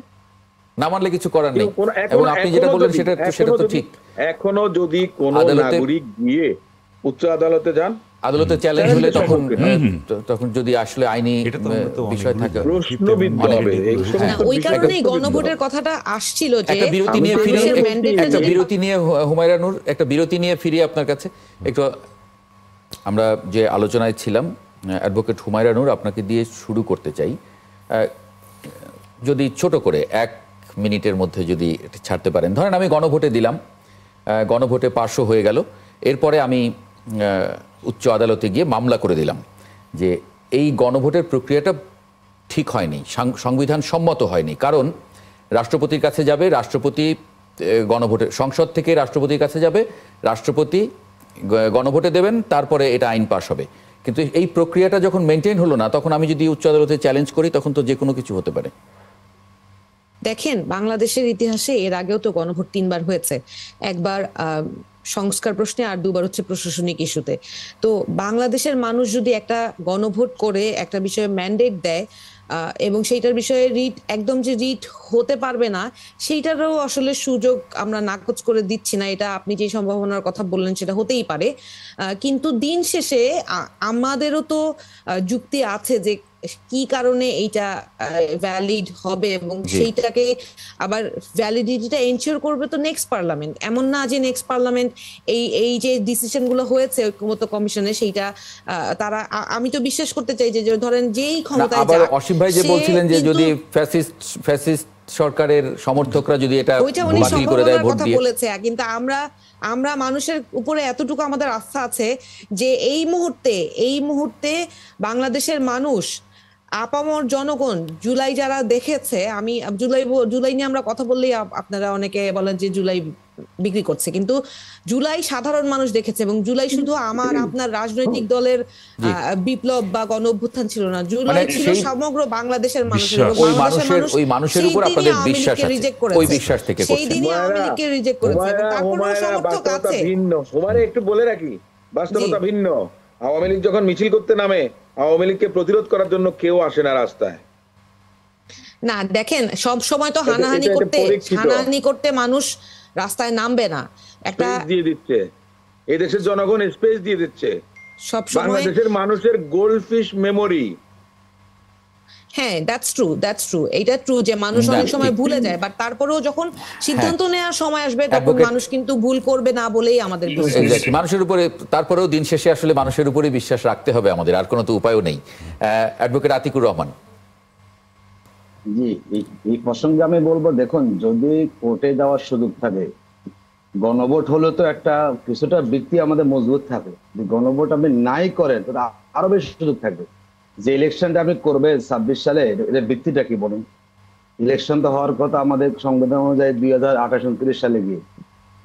না মানলে কিছু করার নেই। কোনো- এবং আপনি যেটা বললেন সেটা তো ঠিক। এখনো যদি কোন আদালতে- নাগরিক গিয়ে উচ্চ আদালতে যান, আদালতে চ্যালেঞ্জ হলে চ্যালেঞ্জের তখন সম্মুখীন তখন যদি আসলে আইনি এটা তো আমরা তো বিষয় অনেকগুলো থাকে, প্রশ্নবিদ্ধ অনেক হবে। এই হ্যাঁ। সমস্ত না, ওই বিষয় কারণেই প্রশ্নবিদ্ধ গণভোটের হবে। কথাটা আসছিল যে একটা বিরতি নিয়ে আমি ফিরে মানুষের mandate একটা যদি- বিরতি নিয়ে হুমায়রা নূর, একটা বিরতি নিয়ে ফিরে আপনার কাছে একটু। আমরা যে আলোচনায় ছিলাম, অ্যাডভোকেট হুমায়রা নূর, আপনাকে দিয়ে শুরু করতে চাই। যদি ছোট করে 1 মিনিটের মধ্যে যদি এটা ছাড়তে পারেন। ধরেন আমি গণভোটে দিলাম, গণভোটে পাশও হয়ে গেল, এরপরে আমি উচ্চ আদালতে গিয়ে মামলা করে দিলাম যে এই গণভোটের প্রক্রিয়াটা ঠিক হয়নি, সংবিধান সম্মত হয়নি। কারণ রাষ্ট্রপতির কাছে যাবে, রাষ্ট্রপতি গণভোটে, সংসদ থেকে রাষ্ট্রপতির কাছে যাবে, রাষ্ট্রপতি গণভোটে দেবেন, তারপরে এটা আইন পাশ হবে। কিন্তু এই প্রক্রিয়াটা যখন মেনটেন হলো না, তখন আমি যদি উচ্চ আদালতে চ্যালেঞ্জ করি, তখন তো যে কোনো কিছু হতে পারে। দেখেন, বাংলাদেশের ইতিহাসে এর আগেও তো গণভোট 3 বার হয়েছে। একবার সংস্কার প্রশ্নে, আর 2 বার হচ্ছে প্রশাসনিক ইস্যুতে। তো বাংলাদেশের মানুষ যদি একটা গণভোট করে একটা বিষয়ে ম্যান্ডেট দেয়, এবং সেইটার বিষয়ে রিট একদম যে রিট হতে পারবে না, সেইটারও আসলে সুযোগ আমরা নাকচ করে দিচ্ছি না। এটা আপনি যে সম্ভাবনার কথা বললেন সেটা হতেই পারে, কিন্তু দিন শেষে আমাদেরও তো যুক্তি আছে যে কি কারণে এইটা ভ্যালিড হবে, এবং সেইটাকে আবার ভ্যালিডিটিটা এনশিওর করবে তো নেক্সট পার্লামেন্ট। এমন না যে নেক্সট পার্লামেন্ট এই যে ডিসিশন গুলো হয়েছে ঐক্যমত্য কমিশনে, সেইটা তারা, আমি তো বিশ্বাস করতে চাই যে ধরেন যেই ক্ষমতায় আবার যাক, অসীম ভাই যে সে বলছিলেন যে কিন্তু- যদি ফ্যাসিস্ট সরকারের সমর্থকরা যদি এটা ওইটা উনি বাতিল করে দেয় সম্ভাবনার ভোট কথা দিয়ে, বলেছে, কিন্তু আমরা মানুষের উপরে এতটুকু আমাদের আস্থা আছে যে এই মুহূর্তে বাংলাদেশের মানুষ, আপামর জনগণ, জুলাই যারা দেখেছে, আমি জুলাই নিয়ে আমরা কথা বললেই আপনারা অনেকে বলেন যে জুলাই বিক্রি করছে, কিন্তু জুলাই সাধারণ মানুষ দেখেছে। এবং জুলাই শুধু আমার আপনার রাজনৈতিক দলের বিপ্লব বা গণ অভ্যুত্থান ছিল না, জুলাই ছিল সমগ্র বাংলাদেশের মানুষের। এবং বাংলাদেশের ওই মানুষের উপর আপনাদের বিশ্বাস আছে, ওই বিশ্বাস থেকে সেই দিনই আওয়ামী লীগকে রিজেক্ট করেছে, এবং তারপরেও সমর্থক আছে। ভিন্ন হুমায়রা, একটু বলে রাখি, বাস্তবতা ভিন্ন। আওয়ামী লীগ যখন মিছিল করতে নামে, আওয়ামী লীগকে প্রতিরোধ করার জন্য কেউ আসে না রাস্তায়। না দেখেন, সব সময় তো হানাহানি করতে মানুষ রাস্তায় নামবে না। একটা স্পেস দিয়ে দিচ্ছে, এই দেশের জনগণ স্পেস দিয়ে দিচ্ছে। সব সময় বাংলাদেশের মানুষের গোল্ডফিশ মেমোরি। হ্যাঁ, দ্যাটস ট্রু, এইটা ট্রু যে মানুষ অনেক সময় ভুলে যায়, বাট তারপরেও যখন সিদ্ধান্ত নেওয়ার সময় আসবে, তখন মানুষ কিন্তু ভুল করবে না বলেই আমাদের বিশ্বাস। মানুষের উপরে, তারপরেও দিন শেষে আসলে মানুষের উপরে বিশ্বাস রাখতে হবে আমাদের, আর কোনো তো উপায়ও নেই। অ্যাডভোকেট আতিকুর রহমান। জি, এই প্রসঙ্গে আমি বলবো, দেখুন, যদি কোর্টে যাওয়ার সুযোগ থাকে, গণভোট হলে তো একটা কিছুটা বৃত্তি আমাদের মজবুত থাকে। যদি গণভোট আপনি নাই করেন, তাহলে আরো বেশি সুযোগ থাকবে। যে ইলেকশনটা আপনি করবেন 26 সালে, এর বৃত্তিটা কি বলুন? ইলেকশন তো হওয়ার কথা আমাদের সংবিধান অনুযায়ী 2028-29 সালে গিয়ে,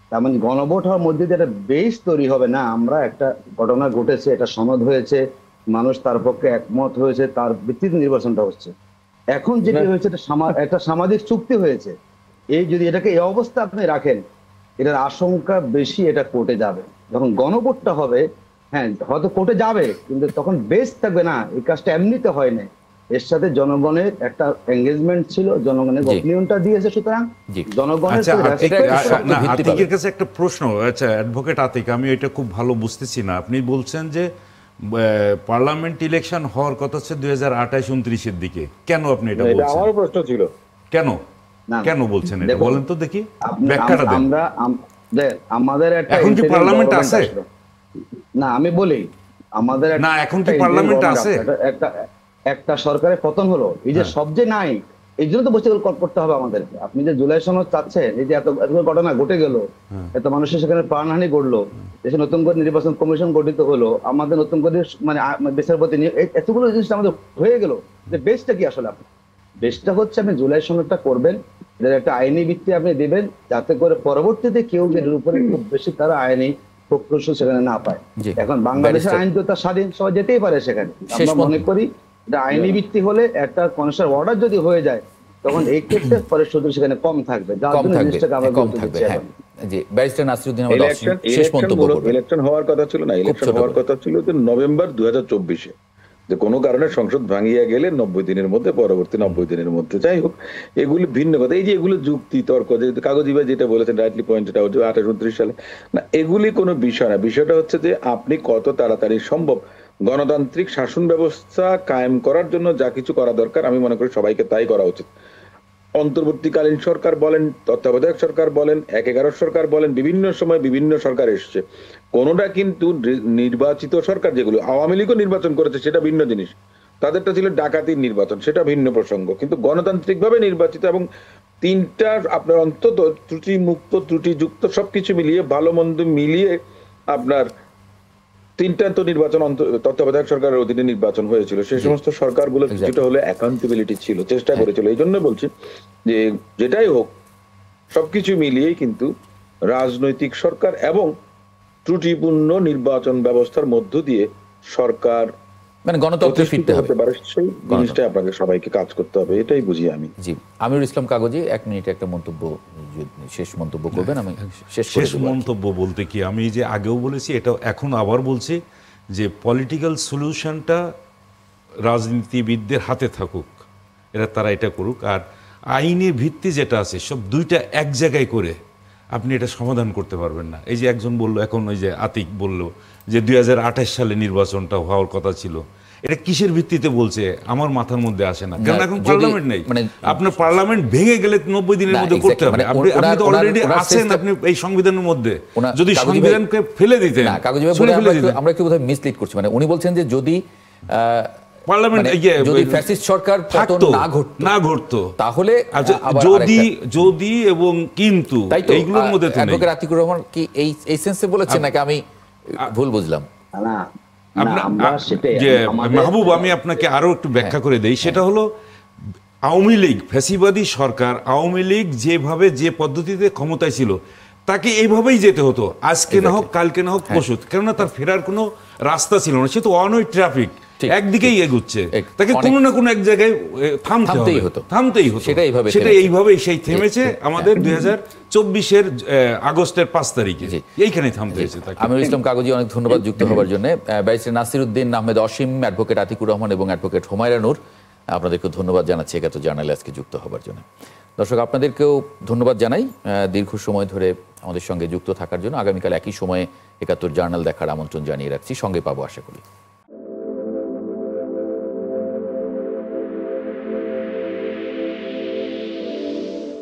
তার মানে গণভোট হওয়ার মধ্যে দিয়ে একটা বেস তৈরি হবে না। আমরা একটা ঘটনা ঘটেছে, এটা সনদ হয়েছে, মানুষ তার পক্ষে একমত হয়েছে, তার ভিত্তিতে নির্বাচনটা হচ্ছে। এখন যেটি হয়েছে একটা সামাজিক চুক্তি হয়েছে। এই যদি এটাকে এই অবস্থা আপনি রাখেন, এটার আশঙ্কা বেশি এটা কোর্টে যাবে। যখন গণভোটটা হবে, হ্যাঁ হয়তো কোর্টে যাবে, কিন্তু তখন বেস থাকবে না। এই কাজটা এমনিতে হয় না, এর সাথে জনগণের একটা এঙ্গেজমেন্ট ছিল, জনগণের অপিনিয়নটা দিয়েছে, সুতরাং জনগণের আতিকের কাছে একটা প্রশ্ন। আচ্ছা অ্যাডভোকেট আতিক, আমি এটা খুব ভালো বুঝতেছি না। আপনি বলছেন যে পার্লামেন্ট ইলেকশন হওয়ার কথা হচ্ছে 2028-29-এর দিকে, কেন আপনি এটা বলছেন? আমারও প্রশ্ন ছিল কেন কেন বলছেন এটা, বলেন তো দেখি, ব্যাখ্যাটা দেন। আমাদের একটা এখন কি পার্লামেন্ট আছে? না আমি বলি, আমাদের না এখন কি পার্লামেন্ট আছে? একটা সরকারের পতন হলো, এই যে সব যে নাই, এই জন্য তো বসে করতে হবে আমাদেরকে। আপনি যে জুলাই সনদ চাচ্ছেন, এই যে এত ঘটনা ঘটে গেল, এত মানুষের সেখানে প্রাণহানি ঘটলো, দেশে নতুন করে নির্বাচন কমিশন গঠিত হলো, আমাদের নতুন করে মানে বিচারপতি নিয়ে এতগুলো জিনিস আমাদের হয়ে গেল, যে বেসটা কি আসলে? আপনি বেসটা হচ্ছে আপনি জুলাই সনদটা করবেন, এটার একটা আইনি ভিত্তি আপনি দেবেন, যাতে করে পরবর্তীতে কেউ এর উপরে খুব বেশি তারা আইনি প্রকৌশল সেখানে না পায়। এখন বাংলাদেশের আইন তো তার স্বাধীন, সবাই যেতেই পারে সেখানে। আমরা মনে করি এটা আইনি ভিত্তি হলে, একটা কনস্টিটিউশনাল অর্ডার যদি হয়ে যায়, তখন এই ক্ষেত্রে পরে শুধু সেখানে কম থাকবে, যার জন্য জিনিসটাকে আমরা কম থাকবে। জি ব্যারিস্টার নাসিরউদ্দিন আহমেদ শেষ মন্তব্য করবেন। ইলেকশন হওয়ার কথা ছিল না, ইলেকশন হওয়ার কথা ছিল যে নভেম্বর 2024-এ, যে কোনো কারণে সংসদ ভাঙিয়া গেলে 90 দিনের মধ্যে, পরবর্তী 90 দিনের মধ্যে। যাই হোক, এগুলি ভিন্ন কথা। এই যে এগুলো যুক্তি তর্ক, যে কাগজি ভাই যেটা বলেছেন রাইটলি পয়েন্টেড আউট, 28-29 সালে না, এগুলি কোনো বিষয় না। বিষয়টা হচ্ছে যে আপনি কত তাড়াতাড়ি সম্ভব গণতান্ত্রিক শাসন ব্যবস্থা কায়েম করার জন্য যা কিছু করা দরকার, আমি মনে করি সবাইকে তাই করা উচিত। অন্তর্বর্তীকালীন সরকার বলেন, তত্ত্বাবধায়ক সরকার বলেন, 1/11 সরকার বলেন, বিভিন্ন সময় বিভিন্ন সরকার এসছে, কোনোটা কিন্তু নির্বাচিত সরকার, যেগুলো আওয়ামী লীগও নির্বাচন করেছে সেটা ভিন্ন জিনিস, তাদেরটা ছিল ডাকাতির নির্বাচন, সেটা ভিন্ন প্রসঙ্গ। কিন্তু গণতান্ত্রিক ভাবে নির্বাচিত এবং তিনটা আপনার অন্তত ত্রুটি মুক্ত, ত্রুটিযুক্ত সবকিছু মিলিয়ে, ভালো মন্দ মিলিয়ে আপনার তিনটা তো নির্বাচন তত্ত্বাবধায়ক সরকারের অধীনে নির্বাচন হয়েছিল। সেই সমস্ত সরকারগুলো কিছুটা হলে অ্যাকাউন্টেবিলিটি ছিল, চেষ্টা করেছিল। এই জন্য বলছি যে যেটাই হোক, সবকিছু মিলিয়েই কিন্তু রাজনৈতিক সরকার এবং ত্রুটিপূর্ণ নির্বাচন ব্যবস্থার মধ্য দিয়ে সরকার মানে গণতন্ত্রে ফিরতে হবে, সেই জিনিসটা আপনাকে সবাইকে কাজ করতে হবে, এটাই বুঝি আমি। জি আমিরুল ইসলাম কাগজি 1 মিনিটে একটা মন্তব্য, শেষ মন্তব্য করবেন। আমি শেষ মন্তব্য বলতে কি, আমি যে আগেও বলেছি, এটা এখন আবার বলছি, যে পলিটিক্যাল সলিউশনটা রাজনীতিবিদদের হাতে থাকুক, তারা এটা করুক। আর আইনের ভিত্তি যেটা আছে, সব দুইটা এক জায়গায় করে আপনি এটা সমাধান করতে পারবেন না। এই যে একজন বললো, এখন ওই যে আতিক বলল যে 2028 সালে নির্বাচনটা হওয়ার কথা ছিল, এটা কিসের ভিত্তিতে বলছে আমার মাথার মধ্যে আসে না। কারণ এখন পার্লামেন্ট নেই, আপনার পার্লামেন্ট ভেঙে গেলে 90 দিনের মধ্যে করতে হবে। আপনি তো অলরেডি আছেন আপনি এই সংবিধানের মধ্যে, যদি সংবিধানকে ফেলে দিতেন। আমরা একটু বোধহয় মিসলিড করছি। মানে উনি বলছেন যে যদি পার্লামেন্ট যদি ফ্যাসিস্ট সরকার পতন না ঘটতো, তাহলে যদি এবং কিন্তু এইগুলোর মধ্যে তো অ্যাডভোকেট আতিকুর রহমান কি এই সেন্সে বলেছেন নাকি আমি ভুল বুঝলাম? না মাহবুব, আমি আপনাকে আরো একটু ব্যাখ্যা করে দেই। সেটা হলো, আওয়ামী লীগ ফ্যাসিবাদী সরকার, আওয়ামী লীগ যেভাবে যে পদ্ধতিতে ক্ষমতায় ছিল, তাকে এইভাবেই যেতে হতো, আজকে না হোক কালকে না হোক পরশু, কেননা তার ফেরার কোনো রাস্তা ছিল না। সে তো ওয়ান ওয়ে ট্রাফিক, একদিকেই এগুচ্ছে, তাকে কোনো না কোনো এক জায়গায় থামতেই হতো। সেটা এইভাবেই সেই থেমেছে আমাদের 2024-এর আগস্টের 5 তারিখে, এইখানে থামতে হয়েছে। আমিরুল ইসলাম কাগজি, অনেক ধন্যবাদ যুক্ত হওয়ার জন্য। ব্যারিস্টার নাসিরউদ্দিন আহমেদ অসীম, অ্যাডভোকেট আতিকুর রহমান এবং অ্যাডভোকেট হুমায়রা নূর, আপনাদেরকে ধন্যবাদ জানাচ্ছি 71 জার্নালে আজকে যুক্ত হওয়ার জন্য। দর্শক, আপনাদেরকেও ধন্যবাদ জানাই দীর্ঘ সময় ধরে আমাদের সঙ্গে যুক্ত থাকার জন্য। আগামীকাল একই সময়ে 71 জার্নাল দেখার আমন্ত্রণ জানিয়ে রাখছি, সঙ্গে পাবো আশা করি।